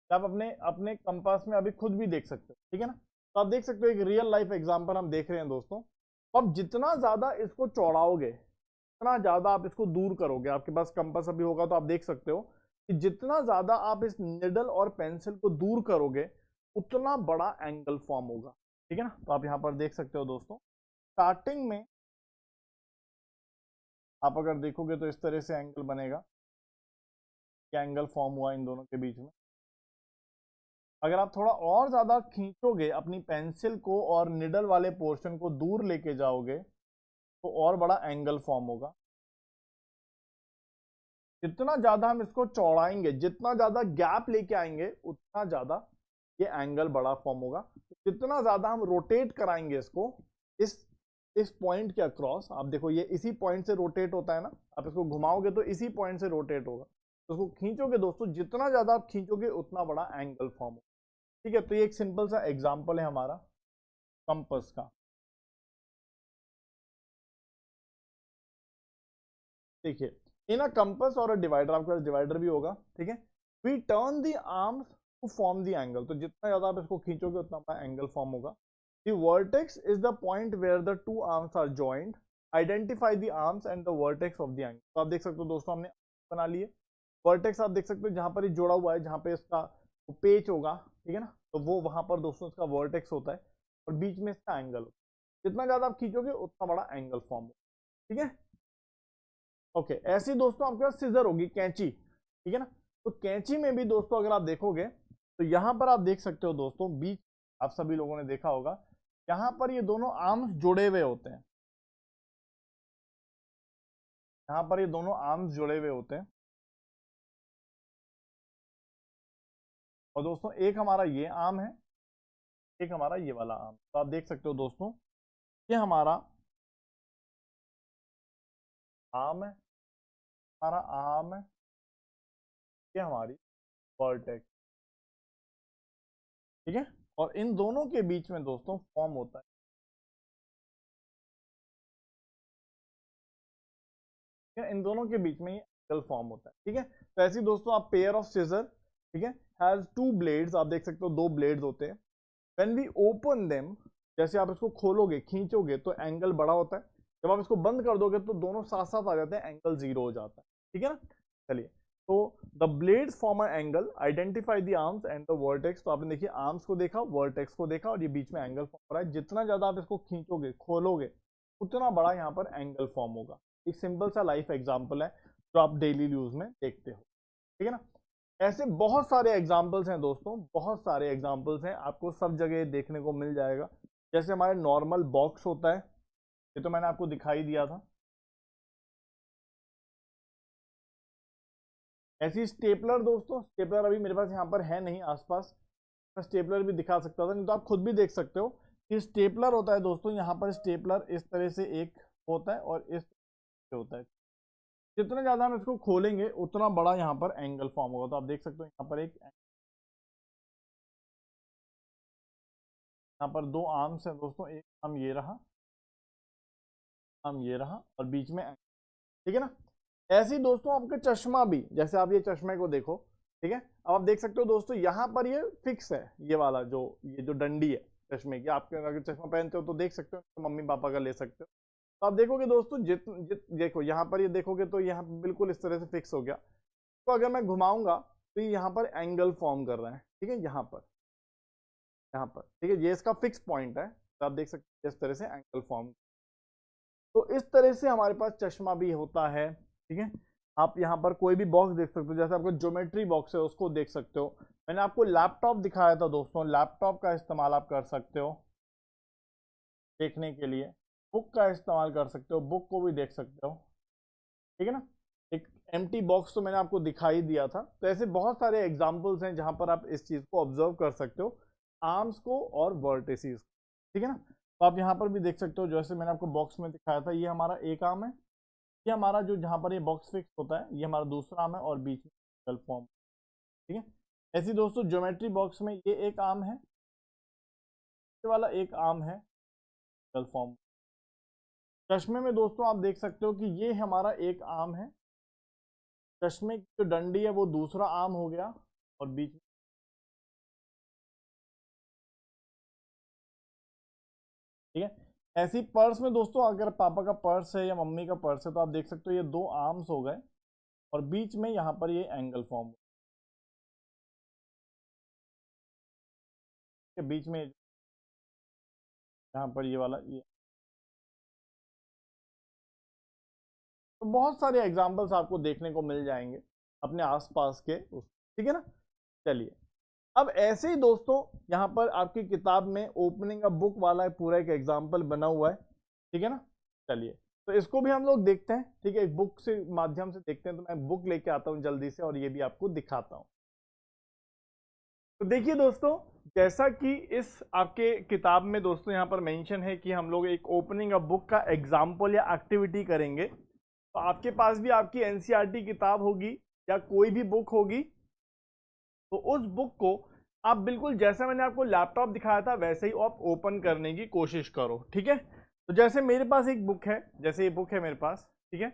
आप अपने अपने कंपास में अभी खुद भी देख सकते हो, ठीक है ना। तो आप देख सकते हो एक रियल लाइफ एग्जांपल हम देख रहे हैं दोस्तों। तो आप जितना ज्यादा इसको चौड़ाओगे, जितना ज्यादा आप इसको दूर करोगे, आपके पास कंपास अभी होगा तो आप देख सकते हो कि जितना ज्यादा आप इस निडल और पेंसिल को दूर करोगे उतना बड़ा एंगल फॉर्म होगा, ठीक है ना। तो आप यहाँ पर देख सकते हो दोस्तों, स्टार्टिंग में आप अगर देखोगे तो इस तरह से एंगल बनेगा, क्या एंगल फॉर्म हुआ इन दोनों के बीच में। अगर आप थोड़ा और ज्यादा खींचोगे अपनी पेंसिल को और निडल वाले पोर्शन को दूर लेके जाओगे तो और बड़ा एंगल फॉर्म होगा। जितना ज्यादा हम इसको चौड़ाएंगे, जितना ज्यादा गैप लेके आएंगे उतना ज्यादा ये एंगल बड़ा फॉर्म होगा। जितना ज्यादा हम रोटेट कराएंगे इसको इस पॉइंट के अक्रॉस, आप देखो ये इसी पॉइंट से रोटेट होता है ना, आप इसको घुमाओगे तो इसी पॉइंट से रोटेट होगा, तो उसको खींचोगे दोस्तों, जितना ज्यादा आप खींचोगे उतना बड़ा एंगल फॉर्म होगा, ठीक है। तो ये एक सिंपल सा एग्जांपल है हमारा कंपास का। देखिए इन अ कंपास और अ डिवाइडर, आपके पास डिवाइडर भी होगा, ठीक है। We turn the arms to form the angle, तो जितना ज्यादा आप इसको खींचोगे उतना बड़ा एंगल फॉर्म होगा। The vertex is the point where the two arms are joint, identify the arms and the vertex of the angle. तो आप देख सकते हो दोस्तों हमने बना लिए वर्टेक्स, आप देख सकते हो जहां पर ये जोड़ा हुआ है, जहां पे इसका पेच होगा, ठीक है ना, तो वो वहां पर दोस्तों इसका वर्टेक्स होता है और बीच में इसका एंगल। जितना ज्यादा आप खींचोगे उतना बड़ा एंगल फॉर्म होगा, ठीक है। ओके ऐसी दोस्तों आपके पास सिजर होगी, कैंची, ठीक है ना। तो कैंची में भी दोस्तों अगर आप देखोगे तो यहां पर आप देख सकते हो दोस्तों, बीच आप सभी लोगों ने देखा होगा, यहां पर ये दोनों आर्म्स जुड़े हुए होते हैं, यहां पर ये दोनों आर्म्स जुड़े हुए होते हैं। और दोस्तों एक हमारा ये आर्म है, एक हमारा ये वाला आर्म। तो आप देख सकते हो दोस्तों ये हमारा आर्म है, हमारा आर्म है, ये हमारी वर्टेक्स, ठीक है। और इन दोनों के बीच में दोस्तों फॉर्म होता है, ठीक है, इन दोनों के बीच में ये एंगल फॉर्म होता है, ठीक है। तो ऐसे दोस्तों आप पेयर ऑफ सीजर, ठीक है, हैज टू ब्लेड्स, आप देख सकते हो दो ब्लेड्स होते हैं। व्हेन वी ओपन देम, जैसे आप इसको खोलोगे खींचोगे तो एंगल बड़ा होता है, जब आप इसको बंद कर दोगे तो दोनों साथ साथ आ जाते हैं, एंगल जीरो हो जाता है, ठीक है ना। चलिए तो the blades form a angle, identify the arms and the vertex. तो आपने देखिए आर्म्स को देखा, वर्टेक्स को देखा और ये बीच में एंगल फॉर्म हो रहा है। जितना ज्यादा आप इसको खींचोगे खोलोगे उतना बड़ा यहाँ पर एंगल फॉर्म होगा। एक सिंपल सा लाइफ एग्जाम्पल है जो आप डेली यूज में देखते हो, ठीक है ना। ऐसे बहुत सारे एग्जाम्पल्स हैं दोस्तों, बहुत सारे एग्जाम्पल्स हैं, आपको सब जगह देखने को मिल जाएगा। जैसे हमारे नॉर्मल बॉक्स होता है, ये तो मैंने आपको दिखाई दिया था। ऐसी स्टेपलर दोस्तों, स्टेपलर अभी मेरे पास यहाँ पर है नहीं आसपास, मैं स्टेपलर भी दिखा सकता था, नहीं तो आप खुद भी देख सकते हो कि स्टेपलर होता है दोस्तों। यहाँ पर स्टेपलर इस तरह से एक होता है और इस तरह से होता है। जितना ज्यादा हम इसको खोलेंगे उतना बड़ा यहाँ पर एंगल फॉर्म होगा। तो आप देख सकते हो यहाँ पर एक, यहाँ पर दो आर्म्स है दोस्तों, एक आर्म ये रहा, आर्म ये रहा और बीच में, ठीक है ना। ऐसे ही दोस्तों आपका चश्मा भी, जैसे आप ये चश्मे को देखो, ठीक है, अब आप देख सकते हो दोस्तों यहाँ पर ये फिक्स है, ये वाला जो ये जो डंडी है चश्मे की, आपके अगर चश्मा पहनते हो तो देख सकते हो, तो मम्मी पापा का ले सकते हो। तो आप देखोगे दोस्तों देखो यहाँ पर ये देखोगे तो यहाँ बिल्कुल इस तरह से फिक्स हो गया। तो अगर मैं घुमाऊंगा तो ये यहाँ पर एंगल फॉर्म कर रहा है, ठीक है, यहाँ पर ठीक है, ये इसका फिक्स पॉइंट है। तो आप देख सकते हैं इस तरह से एंगल फॉर्म। तो इस तरह से हमारे पास चश्मा भी होता है, ठीक है। आप यहाँ पर कोई भी बॉक्स देख सकते हो, जैसे आपको ज्योमेट्री बॉक्स है उसको देख सकते हो। मैंने आपको लैपटॉप दिखाया था दोस्तों, लैपटॉप का इस्तेमाल आप कर सकते हो देखने के लिए। बुक का इस्तेमाल कर सकते हो, बुक को भी देख सकते हो, ठीक है ना। एक एम्प्टी बॉक्स तो मैंने आपको दिखाई दिया था। तो ऐसे बहुत सारे एग्जांपल्स हैं जहां पर आप इस चीज को ऑब्जर्व कर सकते हो, आर्म्स को और वर्टिसेस, ठीक है ना। तो आप यहाँ पर भी देख सकते हो, जैसे मैंने आपको बॉक्स में दिखाया था, ये हमारा एक आर्म है, ये हमारा जो जहाँ पर ये बॉक्स फिक्स होता है ये हमारा दूसरा आर्म है, और बीच में एंगल फॉर्म, ठीक है। ऐसे दोस्तों ज्योमेट्री बॉक्स में ये एक आर्म है, ये वाला एक आर्म है एंगल फॉर्म। चश्मे में दोस्तों आप देख सकते हो कि ये हमारा एक आर्म है, चश्मे की जो डंडी है वो दूसरा आर्म हो गया, और बीच में, ठीक है। ऐसी पर्स में दोस्तों अगर पापा का पर्स है या मम्मी का पर्स है तो आप देख सकते हो ये दो आर्म्स हो गए, और बीच में यहाँ पर ये एंगल फॉर्म के बीच में यहाँ पर ये वाला ये। तो बहुत सारे एग्जांपल्स आपको देखने को मिल जाएंगे अपने आसपास के ठीक है ना। चलिए, अब ऐसे ही दोस्तों यहाँ पर आपकी किताब में ओपनिंग अ बुक वाला पूरा एक एग्जाम्पल बना हुआ है, ठीक है ना। चलिए, तो इसको भी हम लोग देखते हैं, ठीक है, एक बुक से माध्यम से देखते हैं। तो मैं बुक लेके आता हूँ जल्दी से और ये भी आपको दिखाता हूँ। तो देखिए दोस्तों, जैसा कि इस आपके किताब में दोस्तों यहाँ पर मेंशन है कि हम लोग एक ओपनिंग अ बुक का एग्जाम्पल या एक्टिविटी करेंगे। तो आपके पास भी आपकी एनसीईआरटी किताब होगी या कोई भी बुक होगी, तो उस बुक को आप बिल्कुल जैसा मैंने आपको लैपटॉप दिखाया था वैसे ही आप ओपन करने की कोशिश करो, ठीक है। तो जैसे मेरे पास एक बुक है, जैसे ये बुक है मेरे पास, ठीक है।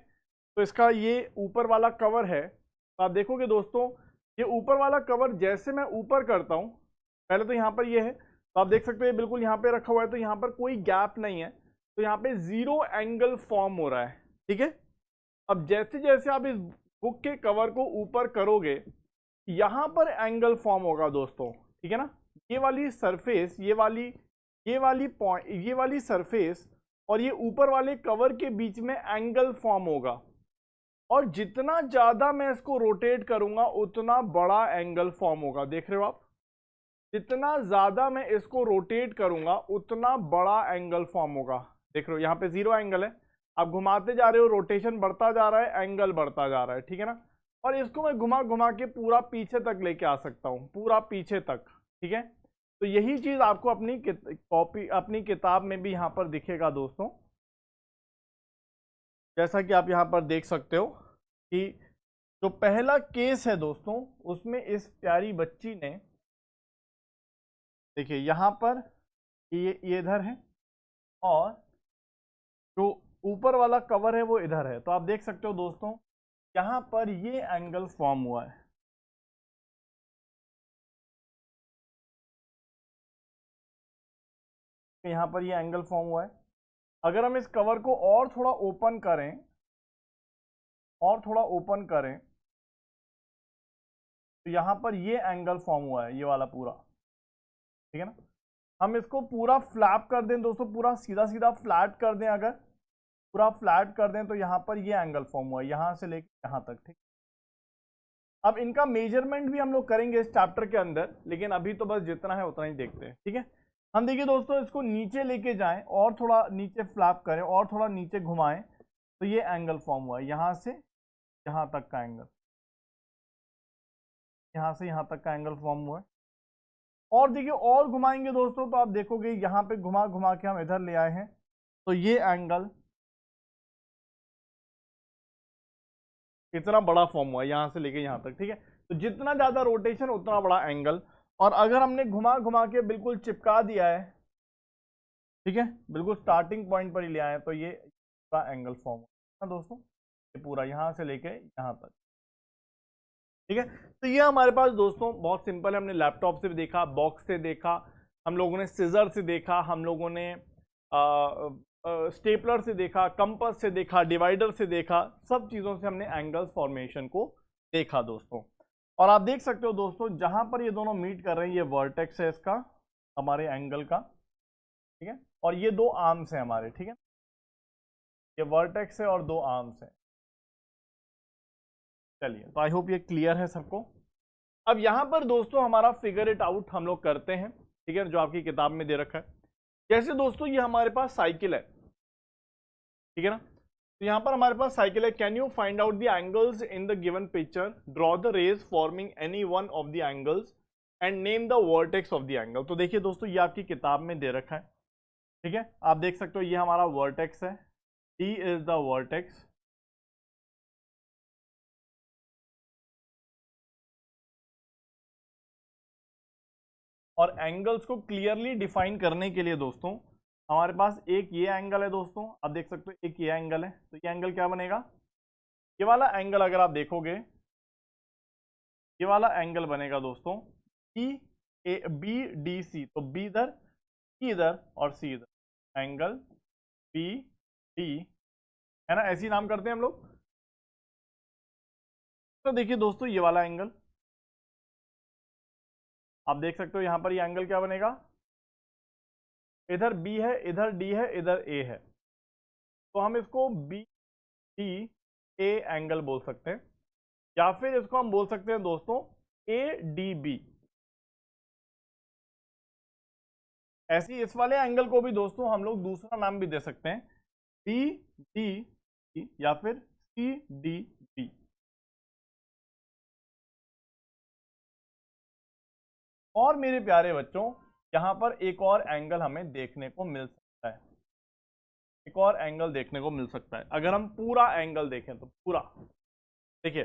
तो इसका ये ऊपर वाला कवर है। तो आप देखोगे दोस्तों, ये ऊपर वाला कवर जैसे मैं ऊपर करता हूँ, पहले तो यहाँ पर ये है, तो आप देख सकते हो बिल्कुल यहाँ पे रखा हुआ है, तो यहाँ पर कोई गैप नहीं है, तो यहाँ पे 0 एंगल फॉर्म हो रहा है, ठीक है। अब जैसे जैसे आप इस बुक के कवर को ऊपर करोगे, यहां पर एंगल फॉर्म होगा दोस्तों, ठीक है ना। ये वाली सरफेस, ये वाली सरफेस और ये ऊपर वाले कवर के बीच में एंगल फॉर्म होगा, और जितना ज्यादा मैं इसको रोटेट करूंगा उतना बड़ा एंगल फॉर्म होगा। देख रहे हो आप, जितना ज्यादा मैं इसको रोटेट करूंगा उतना बड़ा एंगल फॉर्म होगा। देख रहे हो यहाँ पे 0 एंगल है, आप घुमाते जा रहे हो, रोटेशन बढ़ता जा रहा है, एंगल बढ़ता जा रहा है, ठीक है ना। और इसको मैं घुमा घुमा के पूरा पीछे तक लेके आ सकता हूँ, पूरा पीछे तक, ठीक है। तो यही चीज आपको अपनी किताब में भी यहाँ पर दिखेगा दोस्तों, जैसा कि आप यहाँ पर देख सकते हो कि जो पहला केस है दोस्तों, उसमें इस प्यारी बच्ची ने, देखिए यहाँ पर ये इधर है, और जो ऊपर वाला कवर है वो इधर है। तो आप देख सकते हो दोस्तों, यहाँ पर ये एंगल फॉर्म हुआ है, यहाँ पर ये एंगल फॉर्म हुआ है। अगर हम इस कवर को और थोड़ा ओपन करें, तो यहाँ पर ये एंगल फॉर्म हुआ है, ये वाला पूरा, ठीक है ना। हम इसको पूरा फ्लैप कर दें दोस्तों, पूरा सीधा सीधा फ्लैट कर दें, अगर पूरा फ्लैट कर दें तो यहाँ पर ये एंगल फॉर्म हुआ है, यहाँ से लेकर यहाँ तक, ठीक। अब इनका मेजरमेंट भी हम लोग करेंगे इस चैप्टर के अंदर, लेकिन अभी तो बस जितना है उतना ही देखते हैं, ठीक है। हम देखिए दोस्तों, इसको नीचे लेके जाएं और थोड़ा नीचे फ्लैप करें और थोड़ा नीचे घुमाएं, तो ये एंगल फॉर्म हुआ है, यहाँ से यहाँ तक का एंगल, यहाँ से यहाँ तक का एंगल फॉर्म हुआ है। और देखिए और घुमाएंगे दोस्तों, तो आप देखोगे यहाँ पे घुमा घुमा के हम इधर ले आए हैं, तो ये एंगल इतना बड़ा फॉर्म हुआ है, यहाँ से लेके यहाँ तक, ठीक है। तो जितना ज्यादा रोटेशन उतना बड़ा एंगल। और अगर हमने घुमा घुमा के बिल्कुल चिपका दिया है, ठीक है, बिल्कुल स्टार्टिंग पॉइंट पर ही ले आए हैं, तो ये पूरा एंगल फॉर्म हुआ दोस्तों, ये पूरा यहाँ से लेके यहाँ तक, ठीक है। तो ये हमारे पास दोस्तों बहुत सिंपल है, हमने लैपटॉप से भी देखा, बॉक्स से देखा, हम लोगों ने सिजर से देखा, हम लोगों ने स्टेपलर से देखा, कंपास से देखा, डिवाइडर से देखा, सब चीज़ों से हमने एंगल फॉर्मेशन को देखा दोस्तों। और आप देख सकते हो दोस्तों, जहां पर ये दोनों मीट कर रहे हैं, ये वर्टेक्स है इसका, हमारे एंगल का, ठीक है, और ये दो आर्म्स हैं हमारे, ठीक है, ये वर्टेक्स है और दो आर्म्स हैं। चलिए, तो आई होप ये क्लियर है सबको। अब यहां पर दोस्तों हमारा फिगर इट आउट हम लोग करते हैं, ठीक है, जो आपकी किताब में दे रखा है। जैसे दोस्तों ये हमारे पास साइकिल है, ठीक है ना, तो यहां पर हमारे पास साइकिल है। Can you find out the angles in the given picture, draw the rays forming any one of the angles and name the vertex of the angle. तो देखिए दोस्तों, ये आपकी किताब में दे रखा है, ठीक है, आप देख सकते हो ये हमारा वर्टेक्स है, D इज द वर्टेक्स, और एंगल्स को क्लियरली डिफाइन करने के लिए दोस्तों हमारे पास एक ये एंगल है दोस्तों, आप देख सकते हो एक ये एंगल है, तो ये एंगल क्या बनेगा, ये वाला एंगल अगर आप देखोगे, ये वाला एंगल बनेगा दोस्तों BDC, तो B इधर, C इधर और C इधर, एंगल BD है ना, ऐसे ही नाम करते हैं हम लोग। तो देखिए दोस्तों ये वाला एंगल आप देख सकते हो, यहां पर ये एंगल क्या बनेगा, इधर B है, इधर D है, इधर A है, तो हम इसको BDA एंगल बोल सकते हैं, या फिर इसको हम बोल सकते हैं दोस्तों ADB। ऐसे ही इस वाले एंगल को भी दोस्तों हम लोग दूसरा नाम भी दे सकते हैं, BDC या फिर CDB। और मेरे प्यारे बच्चों, यहां पर एक और एंगल हमें देखने को मिल सकता है, एक और एंगल देखने को मिल सकता है। अगर हम पूरा एंगल देखें तो पूरा, देखिए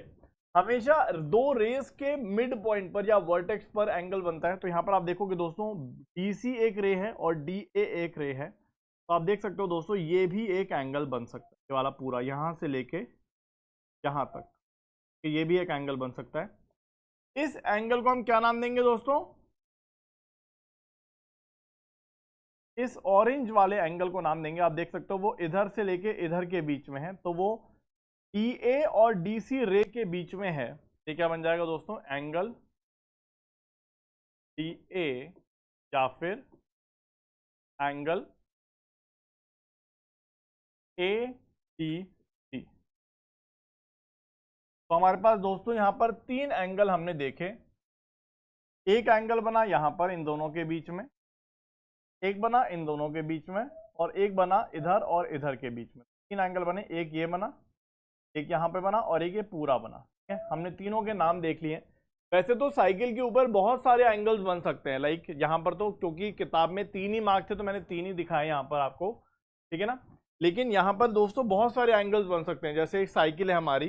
हमेशा दो रेस के मिड पॉइंट पर या वर्टेक्स पर एंगल बनता है। तो यहां पर आप देखोगे दोस्तों, BC एक रे है और DA एक रे है, तो आप देख सकते हो दोस्तों ये भी एक एंगल बन सकता है, ये वाला पूरा यहां से लेके यहां तक, ये भी एक एंगल बन सकता है। इस एंगल को हम क्या नाम देंगे दोस्तों, इस ऑरेंज वाले एंगल को नाम देंगे, आप देख सकते हो वो इधर से लेके इधर के बीच में है, तो वो DA और DC रे के बीच में है, ये क्या बन जाएगा दोस्तों, एंगल DA या फिर एंगल ADC। तो हमारे पास दोस्तों यहां पर तीन एंगल हमने देखे, एक एंगल बना यहां पर इन दोनों के बीच में, एक बना इन दोनों के बीच में, और एक बना इधर और इधर के बीच में। तीन एंगल बने, एक ये बना, एक यहाँ पे बना और एक ये पूरा बना, ठीक है, हमने तीनों के नाम देख लिए। वैसे तो साइकिल के ऊपर बहुत सारे एंगल्स बन सकते हैं, लाइक यहाँ पर तो क्योंकि किताब में 3 ही मार्क थे तो मैंने 3 ही दिखाए यहाँ पर आपको, ठीक है ना, लेकिन यहाँ पर दोस्तों बहुत सारे एंगल्स बन सकते हैं। जैसे एक साइकिल है हमारी,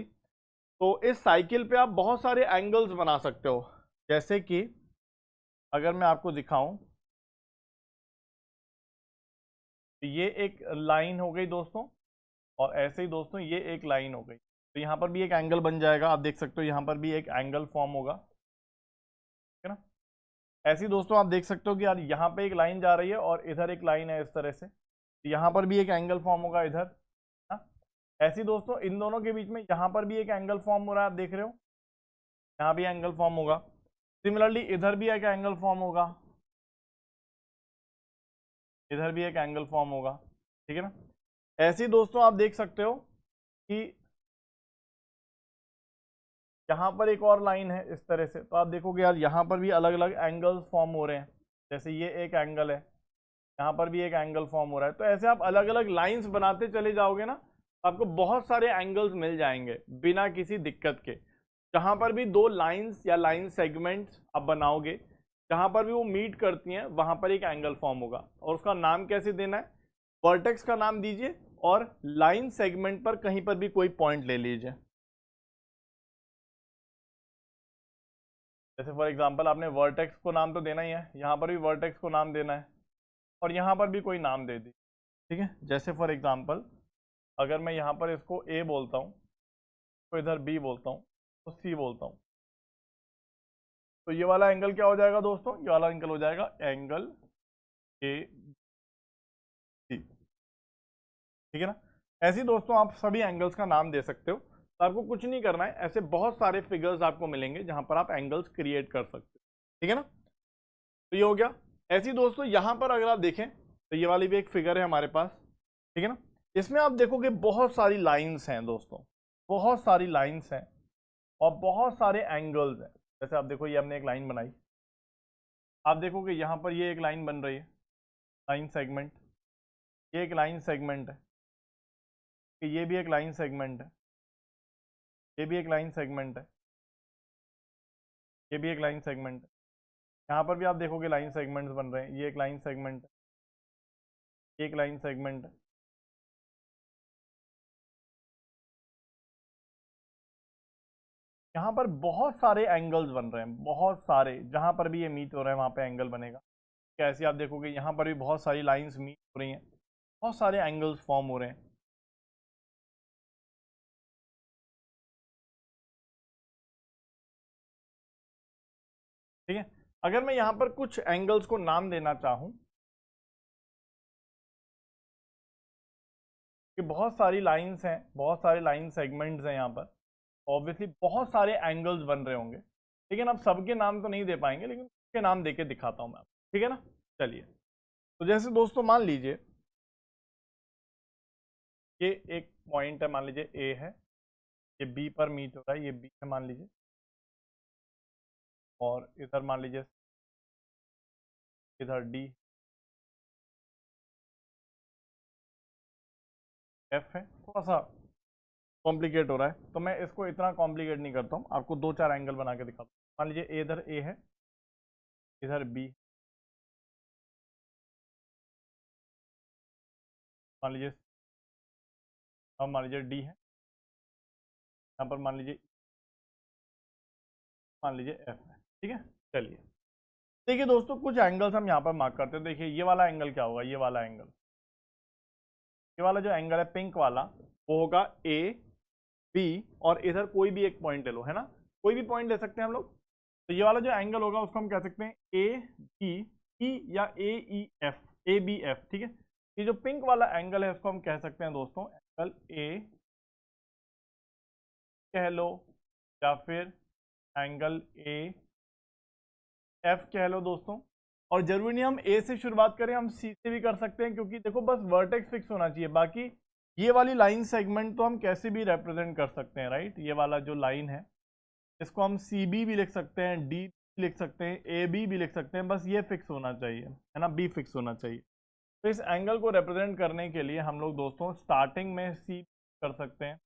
तो इस साइकिल पे आप बहुत सारे एंगल्स बना सकते हो, जैसे कि अगर मैं आपको दिखाऊं, तो ये एक लाइन हो गई दोस्तों, और ऐसे ही दोस्तों ये एक लाइन हो गई, तो यहाँ पर भी एक एंगल बन जाएगा, आप देख सकते हो यहाँ पर भी एक एंगल फॉर्म होगा, ठीक है ना। ऐसे ही दोस्तों आप देख सकते हो कि यार यहाँ पे एक लाइन जा रही है और इधर एक लाइन है इस तरह से, तो यहाँ पर भी एक एंगल फॉर्म होगा इधर, हाँ। ऐसे ही दोस्तों इन दोनों के बीच में यहाँ पर भी एक एंगल फॉर्म हो रहा है, आप देख रहे हो, यहाँ भी एंगल फॉर्म होगा। सिमिलरली इधर भी एक एंगल फॉर्म होगा, इधर भी एक एंगल फॉर्म होगा, ठीक है ना। ऐसे ही दोस्तों आप देख सकते हो कि यहाँ पर एक और लाइन है इस तरह से, तो आप देखोगे यार यहाँ पर भी अलग अलग एंगल्स फॉर्म हो रहे हैं, जैसे ये एक एंगल है, यहाँ पर भी एक एंगल फॉर्म हो रहा है। तो ऐसे आप अलग अलग लाइंस बनाते चले जाओगे ना, आपको बहुत सारे एंगल्स मिल जाएंगे बिना किसी दिक्कत के। जहाँ पर भी दो लाइंस या लाइन सेगमेंट्स आप बनाओगे, जहाँ पर भी वो मीट करती हैं वहाँ पर एक एंगल फॉर्म होगा, और उसका नाम कैसे देना है, वर्टेक्स का नाम दीजिए और लाइन सेगमेंट पर कहीं पर भी कोई पॉइंट ले लीजिए। जैसे फॉर एग्जांपल आपने वर्टेक्स को नाम तो देना ही है, यहाँ पर भी वर्टेक्स को नाम देना है, और यहाँ पर भी कोई नाम दे दी, ठीक है। जैसे फॉर एग्जांपल अगर मैं यहाँ पर इसको A बोलता हूँ, तो इधर B बोलता हूँ, तो C बोलता हूँ, तो ये वाला एंगल क्या हो जाएगा दोस्तों, ये वाला एंगल हो जाएगा एंगल A C। ठीक है ना। ऐसे ही दोस्तों आप सभी एंगल्स का नाम दे सकते हो, तो आपको कुछ नहीं करना है, ऐसे बहुत सारे फिगर्स आपको मिलेंगे जहां पर आप एंगल्स क्रिएट कर सकते हो, ठीक है ना। तो ये हो गया। ऐसे ही दोस्तों यहां पर अगर आप देखें तो ये वाली भी एक फिगर है हमारे पास, ठीक है ना। इसमें आप देखोगे बहुत सारी लाइंस हैं दोस्तों, बहुत सारी लाइंस हैं और बहुत सारे एंगल्स हैं। जैसे आप देखो ये हमने एक लाइन बनाई, आप देखोगे यहाँ पर ये एक लाइन बन रही है, लाइन सेगमेंट, ये एक लाइन सेगमेंट है, ये भी एक लाइन सेगमेंट है, ये भी एक लाइन सेगमेंट है, ये भी एक लाइन सेगमेंट है। यहाँ पर भी आप देखोगे लाइन सेगमेंट्स बन रहे हैं, ये एक लाइन सेगमेंट है, ये एक लाइन सेगमेंट है। यहाँ पर बहुत सारे एंगल्स बन रहे हैं, बहुत सारे, जहाँ पर भी ये मीट हो रहा है वहाँ पे एंगल बनेगा। कैसे आप देखोगे यहाँ पर भी बहुत सारी लाइंस मीट हो रही हैं, बहुत सारे एंगल्स फॉर्म हो रहे हैं। ठीक है, अगर मैं यहाँ पर कुछ एंगल्स को नाम देना चाहूँ कि बहुत सारी लाइंस हैं, बहुत सारे लाइन सेगमेंट्स हैं यहाँ पर, ऑब्वियसली बहुत सारे एंगल्स बन रहे होंगे, लेकिन अब सबके नाम तो नहीं दे पाएंगे, लेकिन उसके नाम दे के दिखाता हूँ मैं आपको, ठीक है ना। चलिए, तो जैसे दोस्तों मान लीजिए ये एक पॉइंट है, मान लीजिए ए है, ये बी पर मीट हो रहा है, ये बी है मान लीजिए, और इधर मान लीजिए इधर डी एफ है। थोड़ा सा कॉम्प्लिकेट हो रहा है, तो मैं इसको इतना कॉम्प्लिकेट नहीं करता हूँ, आपको दो चार एंगल बना के दिखाता हूँ। मान लीजिए इधर ए है, इधर बी, मान लीजिए, अब मान लीजिए डी है, यहाँ पर मान लीजिए, मान लीजिए एफ है, ठीक है। चलिए, देखिए दोस्तों कुछ एंगल्स हम यहाँ पर मार्क करते हैं। देखिए ये वाला एंगल क्या होगा, ये वाला एंगल, ये वाला जो एंगल है पिंक वाला, वो होगा ए बी, और इधर कोई भी एक पॉइंट ले लो, है ना, कोई भी पॉइंट ले सकते हैं हम लोग। तो ये वाला जो एंगल होगा उसको हम कह सकते हैं ए बी ई या A E F, A B F, ठीक है। ये जो पिंक वाला एंगल है इसको हम कह सकते हैं दोस्तों एंगल ए कह लो, या फिर एंगल ए एफ कह लो दोस्तों। और जरूरी नहीं हम ए से शुरुआत करें, हम सी से भी कर सकते हैं, क्योंकि देखो बस वर्टेक्स फिक्स होना चाहिए, बाकी ये वाली लाइन सेगमेंट तो हम कैसे भी रिप्रेजेंट कर सकते हैं, राइट। ये वाला जो लाइन है इसको हम सी बी भी लिख सकते हैं, डी लिख सकते हैं, ए बी भी लिख सकते हैं, बस ये फिक्स होना चाहिए, है ना, बी फिक्स होना चाहिए। तो इस एंगल को रिप्रेजेंट करने के लिए हम लोग दोस्तों स्टार्टिंग में सी कर सकते हैं,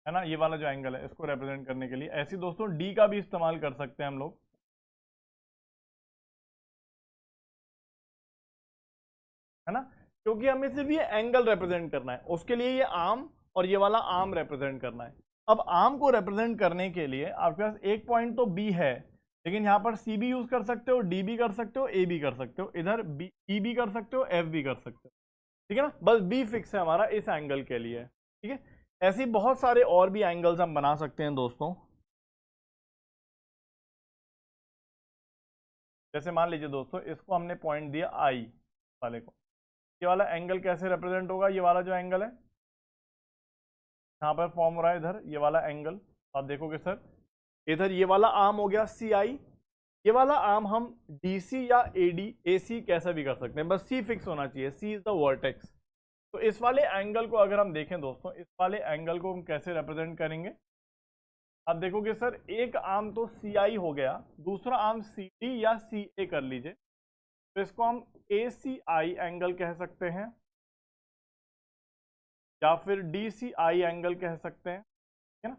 है ना, ये वाला जो एंगल है इसको रिप्रेजेंट करने के लिए। ऐसे दोस्तों डी का भी इस्तेमाल कर सकते हैं हम लोग, है ना, क्योंकि हमें सिर्फ ये एंगल रिप्रेजेंट करना है, उसके लिए ये आर्म और ये वाला आर्म रिप्रेजेंट करना है। अब आर्म को रिप्रेजेंट करने के लिए आपके पास एक पॉइंट तो बी है, लेकिन यहाँ पर सी भी यूज कर सकते हो, डी भी कर सकते हो, ए भी कर सकते हो, इधर बी ई भी कर सकते हो, एफ भी कर सकते हो, ठीक है ना। बस बी फिक्स है हमारा इस एंगल के लिए, ठीक है। ऐसे ही बहुत सारे और भी एंगल्स हम बना सकते हैं दोस्तों। जैसे मान लीजिए दोस्तों इसको हमने पॉइंट दिया आई वाले को, ये वाला एंगल कैसे रिप्रेजेंट होगा, ये वाला जो एंगल है यहाँ पर फॉर्म हो रहा है, इधर ये वाला एंगल, आप देखोगे सर इधर ये वाला आर्म हो गया सी आई, ये वाला आर्म हम डी सी या ए डी ए सी कैसा भी कर सकते हैं, बस सी फिक्स होना चाहिए, सी इज द वर्टेक्स। तो इस वाले एंगल को अगर हम देखें दोस्तों, इस वाले एंगल को हम कैसे रिप्रेजेंट करेंगे, आप देखोगे सर एक आर्म तो सी आई हो गया, दूसरा आर्म सी डी या सी ए कर लीजिए, तो इसको हम ए सी आई एंगल कह सकते हैं, या फिर डी सी आई एंगल कह सकते हैं, है ना,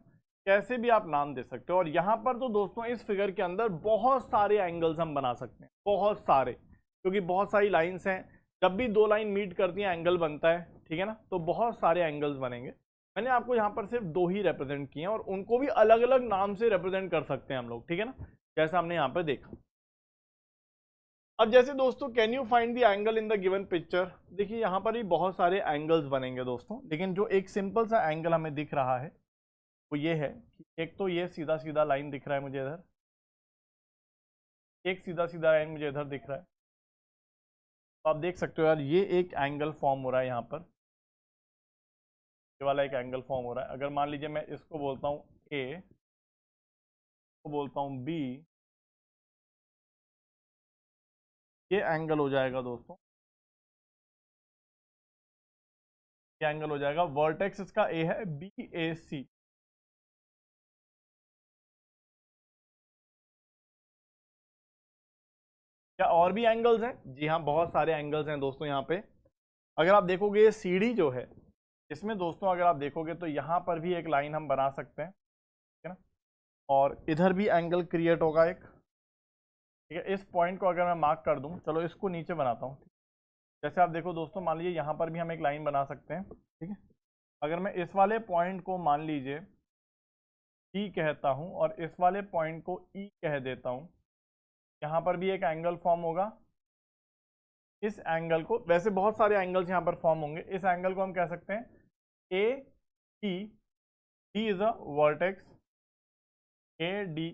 कैसे भी आप नाम दे सकते हो। और यहाँ पर तो दोस्तों इस फिगर के अंदर बहुत सारे एंगल्स हम बना सकते हैं, बहुत सारे, क्योंकि बहुत सारी लाइंस हैं, जब भी दो लाइन मीट करती हैं एंगल बनता है, ठीक है ना, तो बहुत सारे एंगल्स बनेंगे। मैंने आपको यहाँ पर सिर्फ दो ही रिप्रेजेंट किए हैं, और उनको भी अलग अलग नाम से रिप्रेजेंट कर सकते हैं हम लोग, ठीक है ना, जैसा हमने यहाँ पर देखा। अब जैसे दोस्तों can you find the angle in the given picture, देखिए यहाँ पर भी बहुत सारे एंगल्स बनेंगे दोस्तों, लेकिन जो एक सिंपल सा एंगल हमें दिख रहा है वो ये है कि एक तो ये सीधा सीधा लाइन दिख रहा है मुझे इधर, एक सीधा सीधा लाइन मुझे इधर दिख रहा है, तो आप देख सकते हो यार ये एक एंगल फॉर्म हो रहा है यहाँ पर, ये वाला एक एंगल फॉर्म हो रहा है। अगर मान लीजिए मैं इसको बोलता हूँ ए, को बोलता हूँ बी, ये एंगल हो जाएगा दोस्तों, ये एंगल हो जाएगा, वर्टेक्स इसका ए है, बी ए सी। क्या और भी एंगल्स हैं? जी हाँ, बहुत सारे एंगल्स हैं दोस्तों यहाँ पे। अगर आप देखोगे ये सीढ़ी जो है, इसमें दोस्तों अगर आप देखोगे तो यहाँ पर भी एक लाइन हम बना सकते हैं, ठीक है ना, और इधर भी एंगल क्रिएट होगा एक, ठीक है। इस पॉइंट को अगर मैं मार्क कर दूं, चलो इसको नीचे बनाता हूँ, जैसे आप देखो दोस्तों, मान लीजिए यहाँ पर भी हम एक लाइन बना सकते हैं, ठीक है। अगर मैं इस वाले पॉइंट को मान लीजिए ई कहता हूँ और इस वाले पॉइंट को ई कह देता हूँ, यहाँ पर भी एक एंगल फॉर्म होगा। इस एंगल को, वैसे बहुत सारे एंगल्स यहाँ पर फॉर्म होंगे, इस एंगल को हम कह सकते हैं A T, D is a vertex, A D,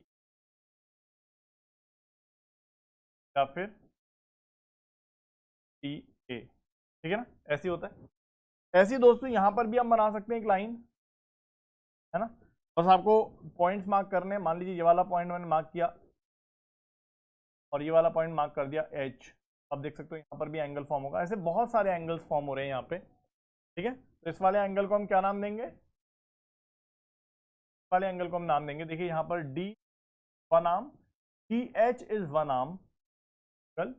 या फिर टी ए, ठीक है ना, ऐसे होता है। ऐसे ही दोस्तों यहाँ पर भी हम बना सकते हैं एक लाइन, है ना। बस आपको पॉइंट्स मार्क करने, मान लीजिए ये वाला पॉइंट मैंने मार्क किया और ये वाला पॉइंट मार्क कर दिया एच, अब देख सकते हो यहाँ पर भी एंगल फॉर्म होगा। ऐसे बहुत सारे एंगल्स फॉर्म हो रहे हैं यहाँ पे, ठीक है। तो इस वाले एंगल को हम क्या नाम देंगे? इस वाले एंगल को हम नाम देंगे, देखिए यहाँ पर D one arm, T H is one arm angle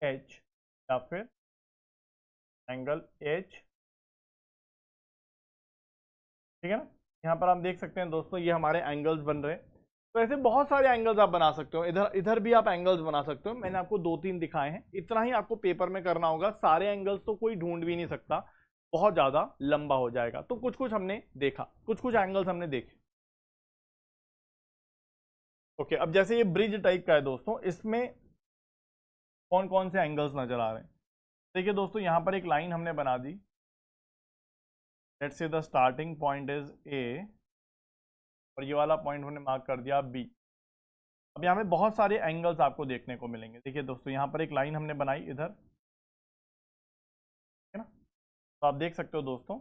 H, या फिर एंगल एच, ठीक है ना। यहाँ पर आप देख सकते हैं दोस्तों ये हमारे एंगल्स बन रहे हैं। तो ऐसे बहुत सारे एंगल्स आप बना सकते हो, इधर इधर भी आप एंगल्स बना सकते हो। मैंने आपको 2-3 दिखाए हैं, इतना ही आपको पेपर में करना होगा। सारे एंगल्स तो कोई ढूंढ भी नहीं सकता, बहुत ज्यादा लंबा हो जाएगा। तो कुछ कुछ हमने देखा, कुछ कुछ एंगल्स हमने देखे। ओके, अब जैसे ये ब्रिज टाइप का है दोस्तों, इसमें कौन कौन से एंगल्स नजर आ रहे हैं? देखिए दोस्तों, यहाँ पर एक लाइन हमने बना दी, let's say the starting point is A और ये वाला पॉइंट हमने मार्क कर दिया बी। अब यहाँ पे बहुत सारे एंगल्स आपको देखने को मिलेंगे। देखिए दोस्तों, यहाँ पर एक लाइन हमने बनाई इधर, है ना। तो आप देख सकते हो दोस्तों,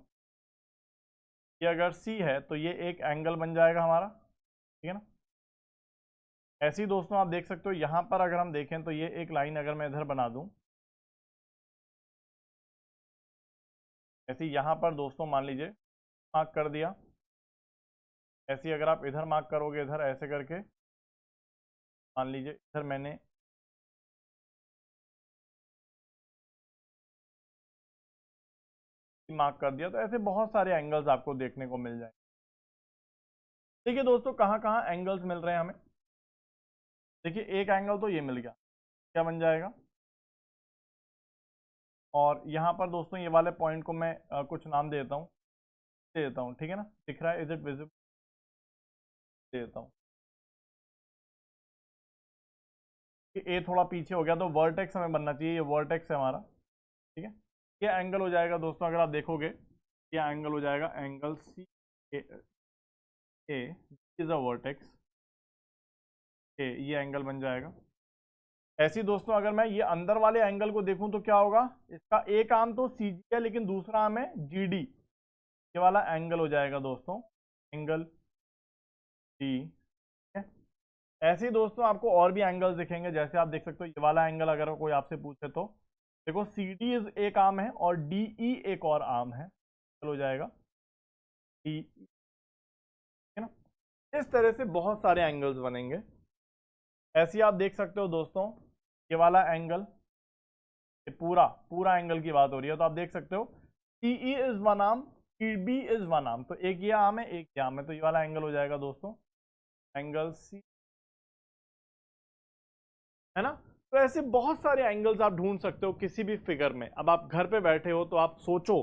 ये अगर सी है तो ये एक एंगल बन जाएगा हमारा, ठीक है ना। ऐसे ही दोस्तों आप देख सकते हो, यहाँ पर अगर हम देखें तो ये एक लाइन अगर मैं इधर बना दूं, ऐसे ही यहाँ पर दोस्तों मान लीजिए मार्क कर दिया, ऐसे ही अगर आप इधर मार्क करोगे, इधर ऐसे करके मान लीजिए इधर मैंने मार्क कर दिया, तो ऐसे बहुत सारे एंगल्स आपको देखने को मिल जाएंगे। देखिए दोस्तों, कहाँ कहाँ एंगल्स मिल रहे हैं हमें। देखिए एक एंगल तो ये मिल गया, क्या बन जाएगा, और यहाँ पर दोस्तों ये वाले पॉइंट को मैं कुछ नाम दे देता हूँ, ठीक है ना। दिख रहा है, इज इट विजिबल, दे देता हूँ कि ए थोड़ा पीछे हो गया, तो वर्टेक्स हमें बनना चाहिए, ये वर्टेक्स है हमारा, ठीक है। ये एंगल हो जाएगा दोस्तों, अगर आप देखोगे ये एंगल हो जाएगा angle C A is a vertex A, ये एंगल बन जाएगा। ऐसे ही दोस्तों अगर मैं ये अंदर वाले एंगल को देखूं तो क्या होगा, इसका एक आर्म तो सी जी है लेकिन दूसरा आर्म है जी डी, ये वाला एंगल हो जाएगा दोस्तों एंगल डी। ऐसे ही दोस्तों आपको और भी एंगल्स दिखेंगे, जैसे आप देख सकते हो ये वाला एंगल अगर कोई आपसे पूछे तो देखो, सी डी एक आर्म है और डी ई एक और आर्म है, हो जाएगा डी, है ना। इस तरह से बहुत सारे एंगल्स बनेंगे। ऐसे ही आप देख सकते हो दोस्तों, ये वाला एंगल, ये पूरा पूरा एंगल की बात हो रही है, तो आप देख सकते हो T E is one arm, T B is one arm, तो एक ये आर्म है एक ये आर्म है, तो ये वाला एंगल हो जाएगा दोस्तों एंगल सी, है ना। तो ऐसे बहुत सारे एंगल्स आप ढूंढ सकते हो किसी भी फिगर में। अब आप घर पे बैठे हो तो आप सोचो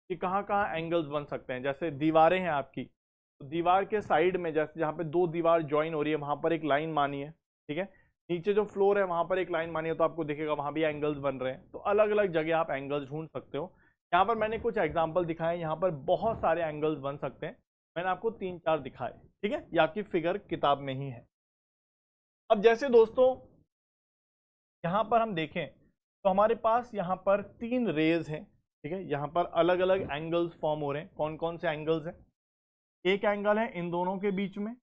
कि कहाँ कहाँ एंगल्स बन सकते हैं। जैसे दीवारें हैं आपकी, तो दीवार के साइड में, जैसे जहाँ पे दो दीवार ज्वाइन हो रही है वहां पर एक लाइन मानी है, ठीक है। नीचे जो फ्लोर है वहां पर एक लाइन मानी है, तो आपको दिखेगा वहां भी एंगल्स बन रहे हैं। तो अलग अलग जगह आप एंगल्स ढूंढ सकते हो। यहाँ पर मैंने कुछ एग्जाम्पल दिखाए, यहाँ पर बहुत सारे एंगल्स बन सकते हैं, मैंने आपको 3-4 दिखाए, ठीक है। ये आपकी फिगर किताब में ही है। अब जैसे दोस्तों यहाँ पर हम देखें तो हमारे पास यहाँ पर 3 रेज हैं, ठीक है। यहाँ पर अलग अलग एंगल्स फॉर्म हो रहे हैं। कौन कौन से एंगल्स हैं? एक एंगल है इन दोनों के बीच में,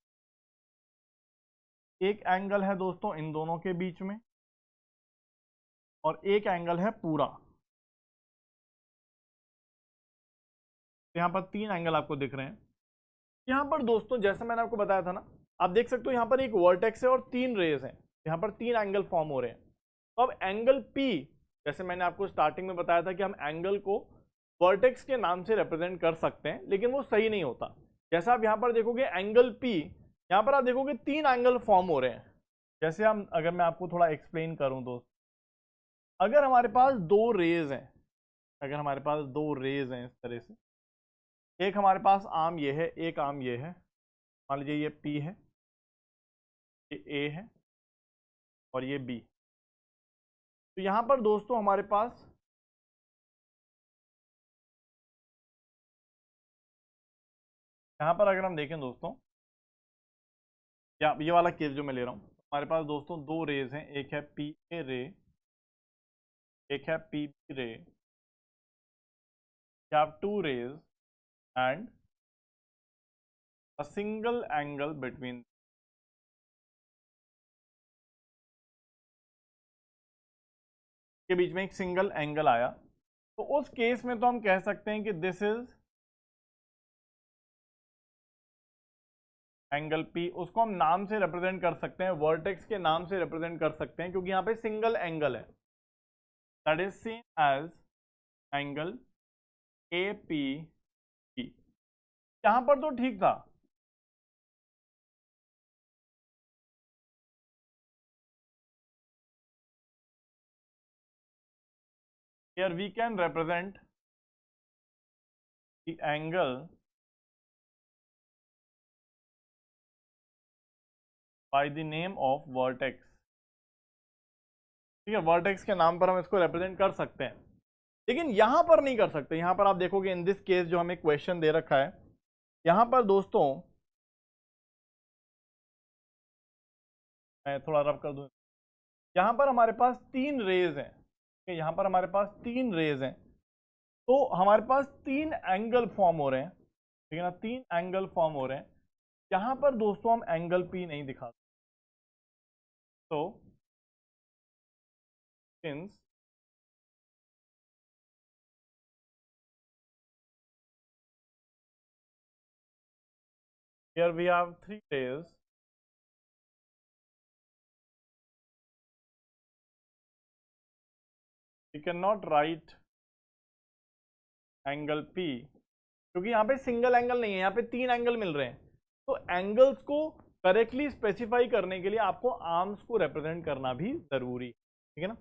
एक एंगल है दोस्तों इन दोनों के बीच में, और एक एंगल है पूरा। यहाँ पर 3 एंगल आपको दिख रहे हैं। यहाँ पर दोस्तों जैसे मैंने आपको बताया था ना, आप देख सकते हो यहाँ पर एक वर्टेक्स है और 3 रेज हैं। यहाँ पर 3 एंगल फॉर्म हो रहे हैं। तो अब एंगल P, जैसे मैंने आपको स्टार्टिंग में बताया था कि हम एंगल को वर्टेक्स के नाम से रिप्रेजेंट कर सकते हैं, लेकिन वो सही नहीं होता। जैसे आप यहाँ पर देखोगे एंगल P, यहाँ पर आप देखोगे 3 एंगल फॉर्म हो रहे हैं। जैसे हम, अगर मैं आपको थोड़ा एक्सप्लेन करूँ दोस्त, अगर हमारे पास 2 रेज हैं, अगर हमारे पास 2 रेज हैं इस तरह से, एक हमारे पास आर्म ये है, एक आर्म ये है, मान लीजिए ये P है, ये A है और ये B। तो यहाँ पर दोस्तों हमारे पास यहाँ पर अगर हम देखें दोस्तों, या ये वाला केस जो मैं ले रहा हूँ, हमारे पास दोस्तों 2 रेज हैं, एक है PA रे, एक है PB रे। You have 2 rays and a single angle between, के बीच में एक सिंगल एंगल आया। तो उस केस में तो हम कह सकते हैं कि दिस इज एंगल P। उसको हम नाम से रिप्रेजेंट कर सकते हैं, वर्टेक्स के नाम से रिप्रेजेंट कर सकते हैं, क्योंकि यहाँ पे सिंगल एंगल है। That is same as angle APP। यहाँ पर तो ठीक था। Here we can represent the angle by the name of vertex। ठीक है, वर्टेक्स के नाम पर हम इसको रिप्रेजेंट कर सकते हैं, लेकिन यहां पर नहीं कर सकते। यहां पर आप देखोगे इन दिस केस जो हमें क्वेश्चन दे रखा है, यहां पर दोस्तों मैं थोड़ा रब कर दूं, यहां पर हमारे पास 3 रेज हैं, ठीक है, यहां पर हमारे पास 3 रेज हैं। तो हमारे पास 3 एंगल फॉर्म हो रहे हैं, ठीक है ना, 3 एंगल फॉर्म हो रहे हैं। यहां पर दोस्तों हम एंगल P नहीं दिखा, तो since here we have 3 rays, we cannot write angle P, क्योंकि यहाँ पे सिंगल एंगल नहीं है, यहाँ पे 3 एंगल मिल रहे हैं। तो एंगल्स को करेक्टली स्पेसिफाई करने के लिए आपको आर्म्स को रिप्रेजेंट करना भी जरूरी, ठीक है ना।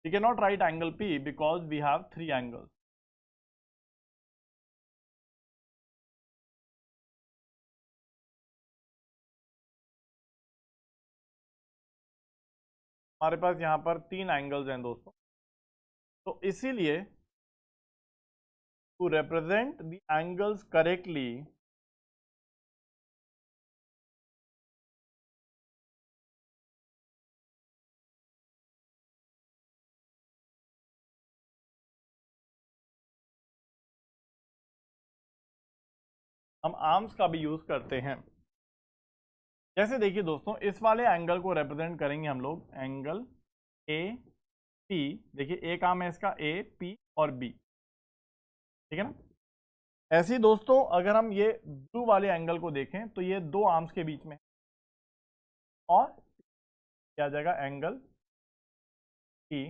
We can not write angle P because we have 3 angles. हमारे पास यहाँ पर 3 एंगल्स हैं दोस्तों, तो इसीलिए to represent the angles correctly हम आर्म्स का भी यूज करते हैं। जैसे देखिए दोस्तों, इस वाले एंगल को रिप्रेजेंट करेंगे हम लोग एंगल AP। देखिए एक आर्म है इसका AP और B, ठीक है ना। ऐसे ही दोस्तों अगर हम ये ब्लू वाले एंगल को देखें तो ये 2 आर्म्स के बीच में, और क्या आ जाएगा एंगल P,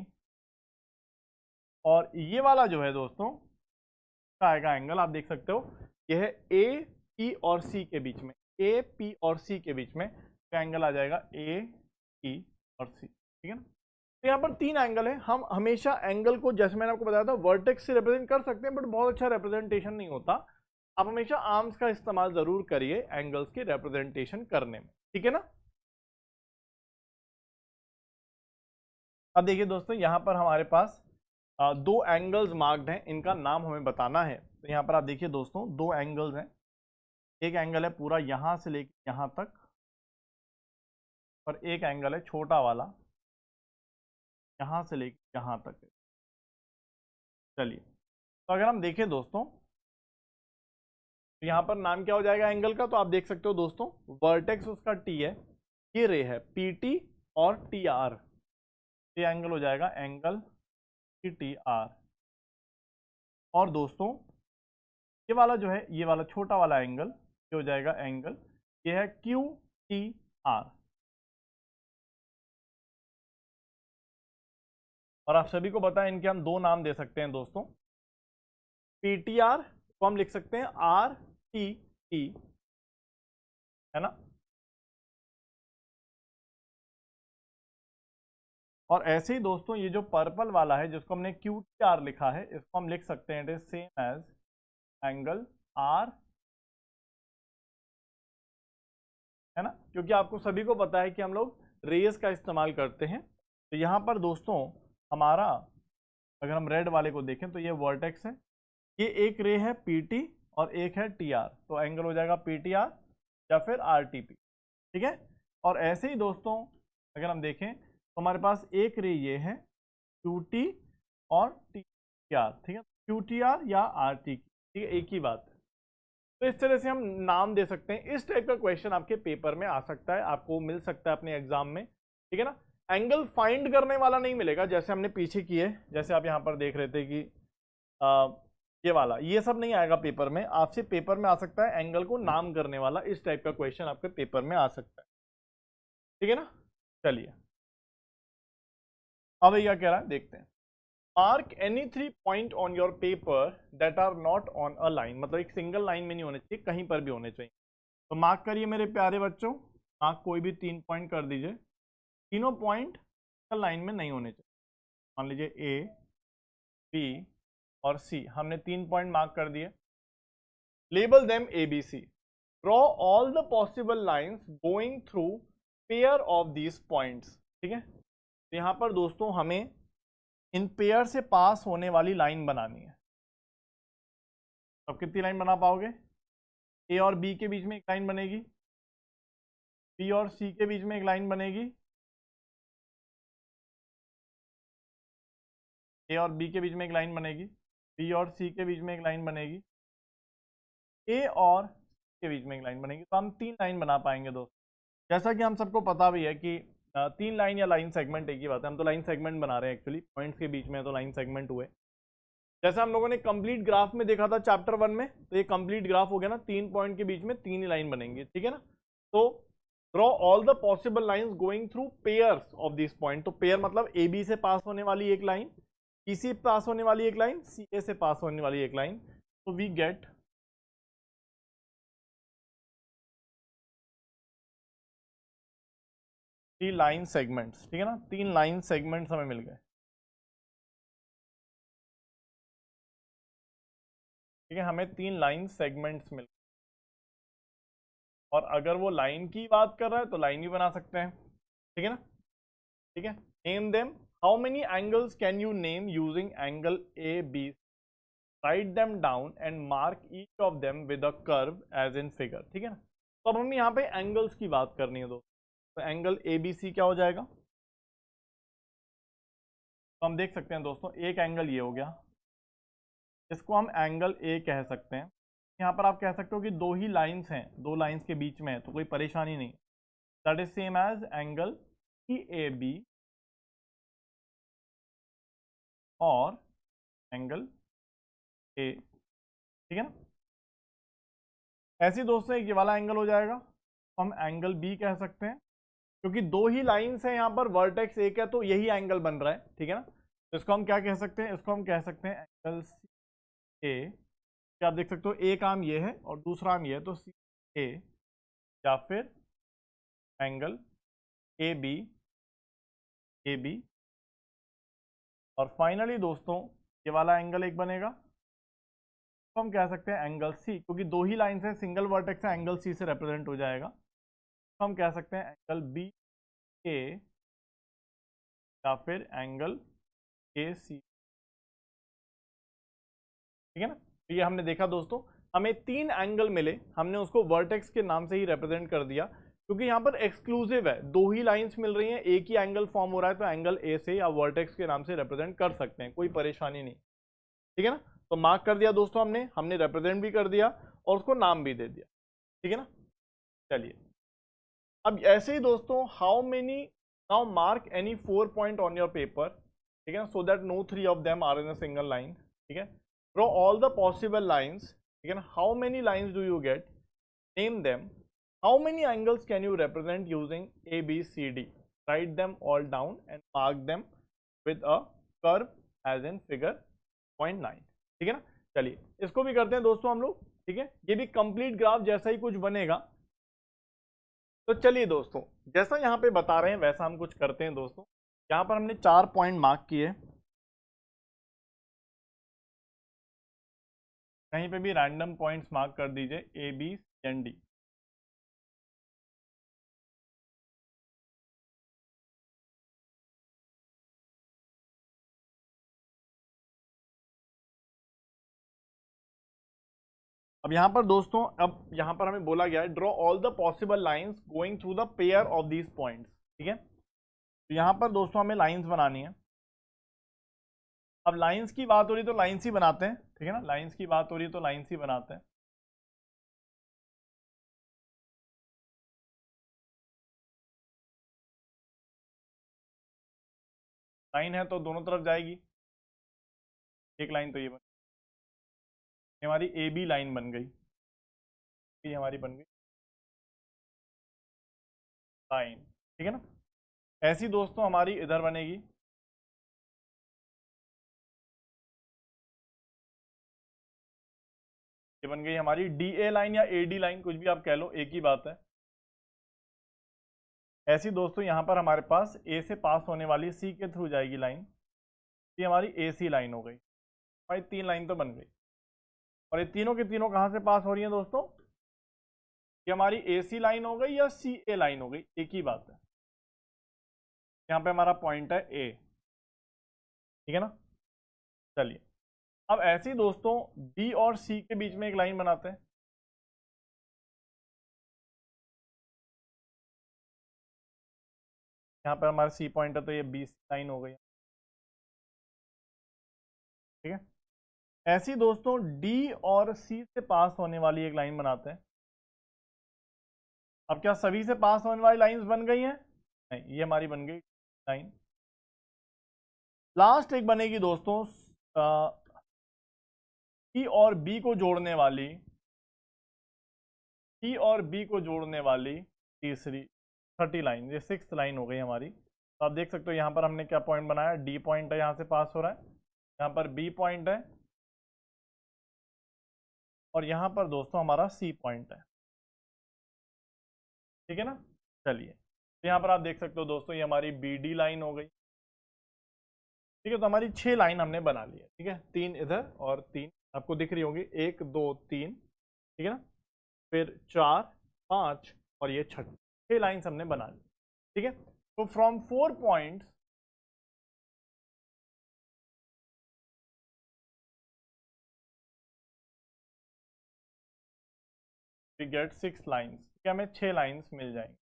और ये वाला जो है दोस्तों आएगा एंगल, आप देख सकते हो यह है AP और C के बीच में, AP और C के बीच में एंगल आ जाएगा AP और C, ठीक है ना। तो यहाँ पर 3 एंगल है। हम हमेशा एंगल को, जैसे मैंने आपको बताया था, वर्टेक्स से रिप्रेजेंट कर सकते हैं, बट बहुत अच्छा रिप्रेजेंटेशन नहीं होता। आप हमेशा आर्म्स का इस्तेमाल जरूर करिए एंगल्स के रिप्रेजेंटेशन करने में, ठीक है ना। अब देखिए दोस्तों, यहाँ पर हमारे पास 2 एंगल्स मार्क्ड हैं, इनका नाम हमें बताना है। तो यहाँ पर आप देखिए दोस्तों 2 एंगल्स हैं। एक एंगल है पूरा यहाँ से लेकर यहाँ तक, और एक एंगल है छोटा वाला यहाँ से लेके यहाँ तक है। चलिए, तो अगर हम देखें दोस्तों, तो यहाँ पर नाम क्या हो जाएगा एंगल का, तो आप देख सकते हो दोस्तों, वर्टेक्स उसका टी है, ये रे है पी टी और टी आर, ये एंगल हो जाएगा एंगल पी टी आर। और दोस्तों ये वाला जो है, ये वाला छोटा वाला एंगल, ये हो जाएगा एंगल, ये है क्यू टी आर। और आप सभी को पता है इनके हम दो नाम दे सकते हैं दोस्तों, पी टी आर को हम लिख सकते हैं आर टी ई, है ना। और ऐसे ही दोस्तों ये जो पर्पल वाला है जिसको हमने क्यू टी आर लिखा है, इसको हम लिख सकते हैं it is same as angle R, है ना, क्योंकि आपको सभी को पता है कि हम लोग रेज का इस्तेमाल करते हैं। तो यहाँ पर दोस्तों हमारा, अगर हम रेड वाले को देखें तो ये वर्टेक्स है, ये एक रे है पी टी और एक है टी आर, तो एंगल हो जाएगा पी टी आर या फिर आर टी पी, ठीक है। और ऐसे ही दोस्तों अगर हम देखें तो हमारे पास एक रे ये है क्यू टी और टी आर, ठीक है, क्यू टी आर या आर टी, ठीक है, एक ही बात है। तो इस तरह से हम नाम दे सकते हैं। इस टाइप का क्वेश्चन आपके पेपर में आ सकता है, आपको मिल सकता है अपने एग्जाम में, ठीक है ना। एंगल फाइंड करने वाला नहीं मिलेगा जैसे हमने पीछे किए, जैसे आप यहाँ पर देख रहे थे कि ये वाला, ये सब नहीं आएगा पेपर में। आपसे पेपर में आ सकता है एंगल को नाम करने वाला, इस टाइप का क्वेश्चन आपके पेपर में आ सकता है, ठीक है ना। चलिए अब ये क्या कह रहा है देखते हैं। Mark any 3 point on your paper that are not on a line, मतलब एक सिंगल लाइन में नहीं होने चाहिए, कहीं पर भी होने चाहिए। तो मार्क करिए मेरे प्यारे बच्चों, मार्क कोई भी 3 पॉइंट कर दीजिए, तीनों पॉइंट लाइन में नहीं होने चाहिए। मान लीजिए ए, बी और सी, हमने 3 पॉइंट मार्क कर दिए। Label them A B C, draw all the possible lines going through pair of these points, ठीक है। तो यहाँ पर दोस्तों हमें इन पेयर से पास होने वाली लाइन बनानी है। अब कितनी लाइन बना पाओगे? ए और बी के बीच में एक लाइन बनेगी, बी और सी के बीच में एक लाइन बनेगी, ए और बी के बीच में एक लाइन बनेगी, बी और सी के बीच में एक लाइन बनेगी, ए और सी के बीच में एक लाइन बनेगी। तो हम 3 लाइन बना पाएंगे दोस्तों। जैसा कि हम सबको पता भी है कि 3 लाइन या लाइन सेगमेंट एक ही बात है, हम तो लाइन सेगमेंट बना रहे हैं एक्चुअली, पॉइंट्स के बीच में तो लाइन सेगमेंट हुए। जैसे हम लोगों ने कंप्लीट ग्राफ में देखा था चैप्टर 1 में, तो ये कंप्लीट ग्राफ हो गया ना, 3 पॉइंट के बीच में 3 ही लाइन बनेंगी, ठीक है ना। तो draw all the possible lines going through pairs of this point, तो पेयर मतलब ए बी से पास होने वाली एक लाइन, सी से पास होने वाली एक लाइन, सी ए से पास होने वाली एक लाइन। तो we get three line segments, ठीक है ना, 3 लाइन सेगमेंट्स हमें मिल गए, ठीक है, हमें 3 लाइन सेगमेंट्स मिल गए। और अगर वो लाइन की बात कर रहा है तो लाइन भी बना सकते हैं, ठीक है ना, ठीक है। Name them, how many angles can you name using angle A B, write them down and mark each of them with a curve as in figure, ठीक है ना। तो अब हमें यहाँ पे एंगल्स की बात करनी है दोस्तों। तो एंगल ए बी सी क्या हो जाएगा, तो हम देख सकते हैं दोस्तों, एक एंगल ये हो गया, इसको हम एंगल ए कह सकते हैं। यहाँ पर आप कह सकते हो कि 2 ही लाइंस हैं, 2 लाइंस के बीच में है तो कोई परेशानी नहीं, that is same as angle E A B और एंगल ए, ठीक है ना। ऐसे दोस्तों एक ये वाला एंगल हो जाएगा, तो हम एंगल बी कह सकते हैं, क्योंकि 2 ही लाइंस हैं यहाँ पर, वर्टेक्स एक है तो यही एंगल बन रहा है, ठीक है ना। तो इसको हम क्या कह सकते हैं, इसको हम कह सकते हैं एंगल सी ए, आप देख सकते हो एक आर्म ये है और दूसरा आर्म ये है, तो सी ए या फिर एंगल ए बी। और फाइनली दोस्तों ये वाला एंगल एक बनेगा, तो हम कह सकते हैं एंगल सी, क्योंकि 2 ही लाइन है, सिंगल वर्टेक्स है, एंगल सी से रिप्रेजेंट हो जाएगा। तो हम कह सकते हैं एंगल बी ए या फिर एंगल ए सी, ठीक है ना। तो ये हमने देखा दोस्तों, हमें 3 एंगल मिले, हमने उसको वर्टेक्स के नाम से ही रिप्रेजेंट कर दिया, क्योंकि यहाँ पर एक्सक्लूसिव है, दो ही लाइंस मिल रही हैं, एक ही एंगल फॉर्म हो रहा है, तो एंगल ए से या वर्टेक्स के नाम से रिप्रेजेंट कर सकते हैं, कोई परेशानी नहीं। ठीक है ना, तो मार्क कर दिया दोस्तों हमने रिप्रेजेंट भी कर दिया और उसको नाम भी दे दिया। ठीक है ना, चलिए अब ऐसे ही दोस्तों, how many, now mark any 4 point on your paper. ठीक है ना, so that no 3 of them are in a single line. ठीक है, draw all the possible lines. ठीक है ना, how many lines do you get, name them, how many angles can you represent using A B C D, write them all down and mark them with a curve as in figure 0.9। ठीक है ना, चलिए इसको भी करते हैं दोस्तों हम लोग। ठीक है, ये भी कंप्लीट ग्राफ जैसा ही कुछ बनेगा। तो चलिए दोस्तों, जैसा यहाँ पे बता रहे हैं वैसा हम कुछ करते हैं दोस्तों। यहाँ पर हमने 4 पॉइंट मार्क किए, कहीं पे भी रैंडम पॉइंट्स मार्क कर दीजिए, ए बी एंड डी। अब यहाँ पर दोस्तों, अब यहाँ पर हमें बोला गया है draw all the possible lines going through the pair of these points. ठीक है, तो यहाँ पर दोस्तों हमें लाइंस बनानी है। अब लाइंस की बात हो रही तो लाइंस ही बनाते हैं। ठीक है ना, लाइंस की बात हो रही तो लाइंस ही बनाते हैं। लाइन है तो दोनों तरफ जाएगी, एक लाइन तो ये ये हमारी ए बी लाइन बन गई, ये हमारी बन गई लाइन। ठीक है ना, ऐसी दोस्तों हमारी इधर बनेगी, ये बन गई हमारी डी ए लाइन या ए डी लाइन, कुछ भी आप कह लो, एक ही बात है। ऐसी दोस्तों यहाँ पर हमारे पास ए से पास होने वाली सी के थ्रू जाएगी लाइन, ये हमारी ए सी लाइन हो गई। भाई 3 लाइन तो बन गई, और ये तीनों के तीनों कहाँ से पास हो रही हैं दोस्तों, ये हमारी ए सी लाइन हो गई या सी ए लाइन हो गई, एक ही बात है। यहाँ पे हमारा पॉइंट है ए। ठीक है ना, चलिए अब ऐसे ही दोस्तों बी और सी के बीच में एक लाइन बनाते हैं। यहाँ पर हमारा सी पॉइंट है तो ये बी लाइन हो गई। ठीक है, ऐसी दोस्तों डी और सी से पास होने वाली एक लाइन बनाते हैं। अब क्या सभी से पास होने वाली लाइंस बन गई हैं? नहीं, ये हमारी बन गई लाइन। लास्ट एक बनेगी दोस्तों सी और बी को जोड़ने वाली, सी और बी को जोड़ने वाली तीसरी 30 लाइन, ये 6th लाइन हो गई हमारी। तो आप देख सकते हो यहाँ पर हमने क्या पॉइंट बनाया, डी पॉइंट है, यहाँ से पास हो रहा है, यहाँ पर बी पॉइंट है, और यहाँ पर दोस्तों हमारा सी पॉइंट है। ठीक है ना, चलिए तो यहाँ पर आप देख सकते हो दोस्तों ये हमारी बी डी लाइन हो गई। ठीक है, तो हमारी 6 लाइन हमने बना ली है। ठीक है, 3 इधर और 3 आपको दिख रही होगी, 1 2 3। ठीक है ना, फिर 4 5 और ये 6 लाइन्स हमने बना ली। ठीक है, तो from 4 points we get 6 lines. ठीक है, हमें 6 लाइन्स मिल जाएंगी।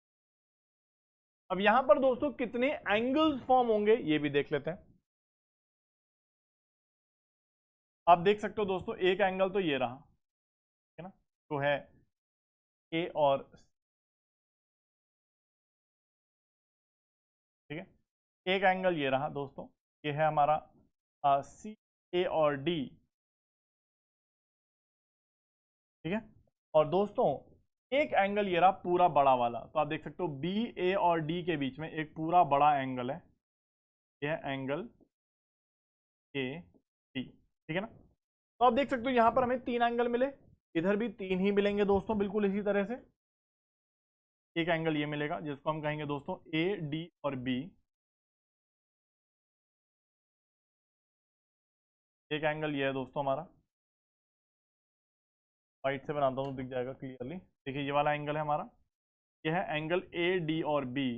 अब यहां पर दोस्तों कितने एंगल्स फॉर्म होंगे ये भी देख लेते हैं। आप देख सकते हो दोस्तों एक एंगल तो ये रहा, है ना, तो है ए और, ठीक है, एक एंगल ये रहा दोस्तों, ये है हमारा सी ए और डी। ठीक है, और दोस्तों एक एंगल ये रहा पूरा बड़ा वाला, तो आप देख सकते हो बी ए और डी के बीच में एक पूरा बड़ा एंगल है, यह एंगल ए डी। ठीक है ना, तो आप देख सकते हो यहां पर हमें 3 एंगल मिले, इधर भी 3 ही मिलेंगे दोस्तों, बिल्कुल इसी तरह से। एक एंगल ये मिलेगा जिसको हम कहेंगे दोस्तों ए डी और बी, एक एंगल ये है दोस्तों हमारा, वाइट से बनाता हूँ दिख जाएगा क्लियरली। देखिए ये वाला एंगल है हमारा, ये है एंगल ए डी और बी।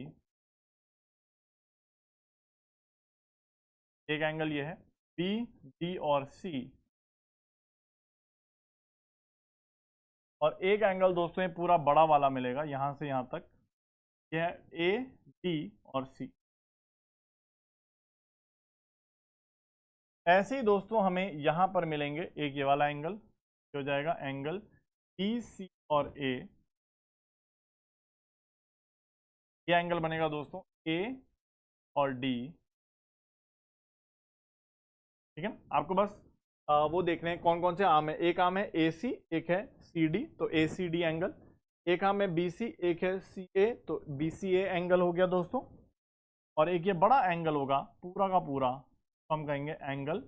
एक एंगल ये है बी डी और सी, और एक एंगल दोस्तों ये पूरा बड़ा वाला मिलेगा यहां से यहां तक, ये है ए, बी और सी। ऐसे ही दोस्तों हमें यहां पर मिलेंगे एक ये वाला एंगल, हो जाएगा एंगल बी सी और ए। ये एंगल बनेगा दोस्तों ए और डी, ठीक है ना। आपको बस वो देखने हैं कौन कौन से आर्म है। एक आर्म है ए सी, एक है सी डी, तो ए सी डी एंगल। एक आर्म है बी सी, एक है सी ए, तो बी सी ए एंगल हो गया दोस्तों। और एक ये बड़ा एंगल होगा पूरा का पूरा, तो हम कहेंगे एंगल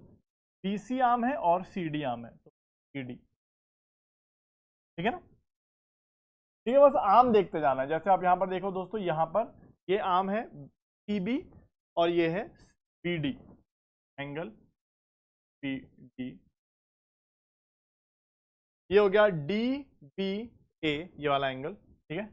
बी सी आर्म है और सी डी आर्म है, तो सी डी, ठीक है ना। ठीक है, बस आर्म देखते जाना है। जैसे आप यहाँ पर देखो दोस्तों, यहाँ पर ये आर्म है सी बी और ये है B D, angle B D. ये हो गया डी बी ए, ये वाला एंगल, ठीक है।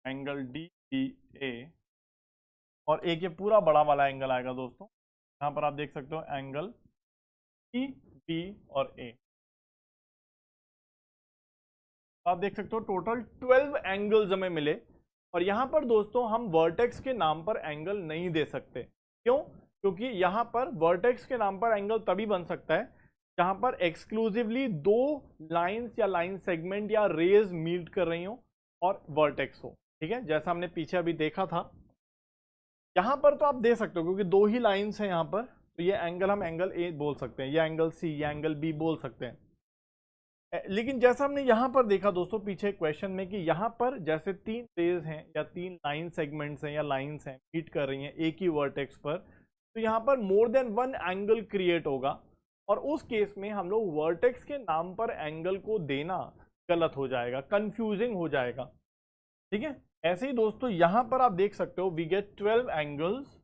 एंगल डी बी ए, और एक ये पूरा बड़ा वाला एंगल आएगा दोस्तों, यहाँ पर आप देख सकते हो एंगल डी बी और ए। आप देख सकते हो टोटल 12 एंगल्स हमें मिले। और यहाँ पर दोस्तों हम वर्टेक्स के नाम पर एंगल नहीं दे सकते। क्यों? क्योंकि यहाँ पर वर्टेक्स के नाम पर एंगल तभी बन सकता है जहाँ पर एक्सक्लूसिवली दो लाइंस या लाइन सेगमेंट या रेज मीट कर रही हो और वर्टेक्स हो, ठीक है। जैसा हमने पीछे अभी देखा था, यहाँ पर तो आप दे सकते हो क्योंकि दो ही लाइंस हैं यहाँ पर, तो ये एंगल हम एंगल ए बोल सकते हैं, ये एंगल सी, ये एंगल बी बोल सकते हैं। लेकिन जैसा हमने यहाँ पर देखा दोस्तों पीछे क्वेश्चन में कि यहाँ पर जैसे तीन रेज हैं या तीन लाइन सेगमेंट्स हैं या लाइंस हैं मीट कर रही हैं एक ही वर्टेक्स पर, तो यहाँ पर more than one angle create होगा। और उस केस में हम लोग वर्टेक्स के नाम पर एंगल को देना गलत हो जाएगा, कंफ्यूजिंग हो जाएगा, ठीक है। ऐसे ही दोस्तों यहाँ पर आप देख सकते हो वी गेट 12 एंगल्स,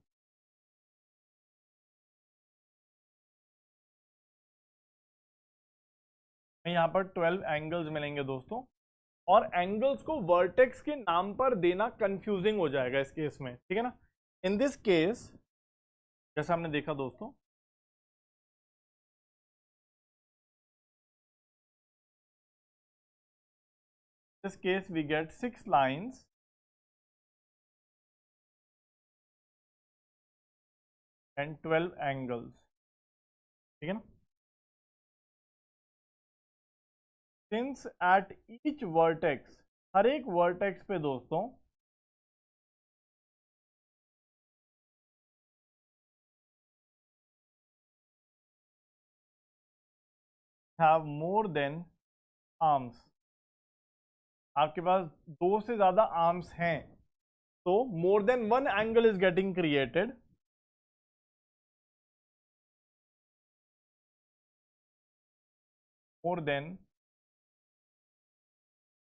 यहाँ पर 12 एंगल्स मिलेंगे दोस्तों। और एंगल्स को वर्टेक्स के नाम पर देना कंफ्यूजिंग हो जाएगा इस केस में, ठीक है ना। इन दिस केस जैसा हमने देखा दोस्तों, this case we get 6 lines and 12 angles, ठीक है ना। सिंस एट ईच वर्टेक्स, हर एक वर्टेक्स पे दोस्तों हैव मोर देन आर्म्स, आपके पास दो से ज्यादा आर्म्स हैं, तो more than one angle is getting created. More than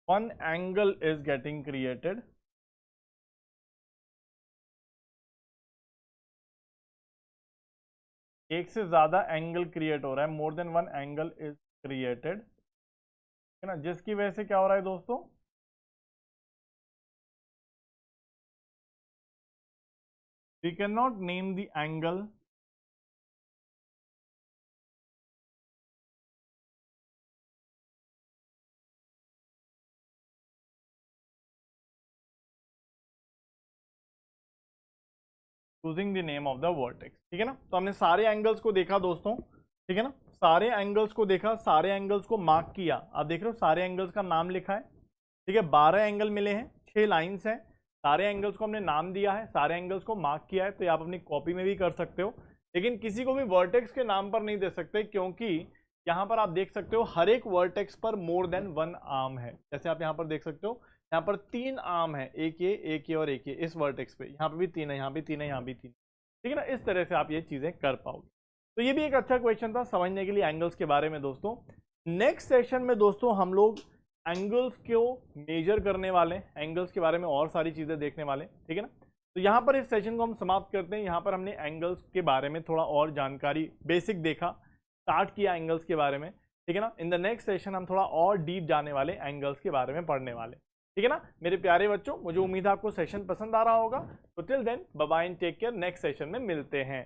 one angle is getting created, एक से ज्यादा एंगल क्रिएट हो रहा है, more than one angle is created, है ना। जिसकी वजह से क्या हो रहा है दोस्तों, we can not name the angle using the name of the vertex, ठीक है ना। तो हमने सारे एंगल्स को देखा दोस्तों, ठीक है ना, सारे एंगल्स को देखा, सारे एंगल्स को मार्क किया। आप देख रहे हो सारे एंगल्स का नाम लिखा है, ठीक है। 12 एंगल मिले हैं, 6 लाइंस हैं, सारे एंगल्स को हमने नाम दिया है, सारे एंगल्स को मार्क किया है। तो ये आप अपनी कॉपी में भी कर सकते हो, लेकिन किसी को भी वर्टेक्स के नाम पर नहीं दे सकते, क्योंकि यहाँ पर आप देख सकते हो हर एक वर्टेक्स पर मोर देन वन आर्म है। जैसे आप यहाँ पर देख सकते हो, यहाँ पर 3 आर्म है, एक ये और एक ये, इस वर्टेक्स पे यहाँ पे भी 3 है, यहाँ भी 3 है, यहाँ भी 3, ठीक है ना। इस तरह से आप ये चीजें कर पाओगे। तो ये भी एक अच्छा क्वेश्चन था समझने के लिए एंगल्स के बारे में दोस्तों। नेक्स्ट सेशन में दोस्तों हम लोग एंगल्स को मेजर करने वाले, एंगल्स के बारे में और सारी चीजें देखने वाले, ठीक है ना। तो यहाँ पर इस सेशन को हम समाप्त करते हैं। यहाँ पर हमने एंगल्स के बारे में थोड़ा और जानकारी बेसिक देखा, स्टार्ट किया एंगल्स के बारे में, ठीक है ना। इन द नेक्स्ट सेशन हम थोड़ा और डीप जाने वाले, एंगल्स के बारे में पढ़ने वाले, ठीक है ना मेरे प्यारे बच्चों। मुझे उम्मीद है आपको सेशन पसंद आ रहा होगा। तो till then bye bye and take care, next session में मिलते हैं।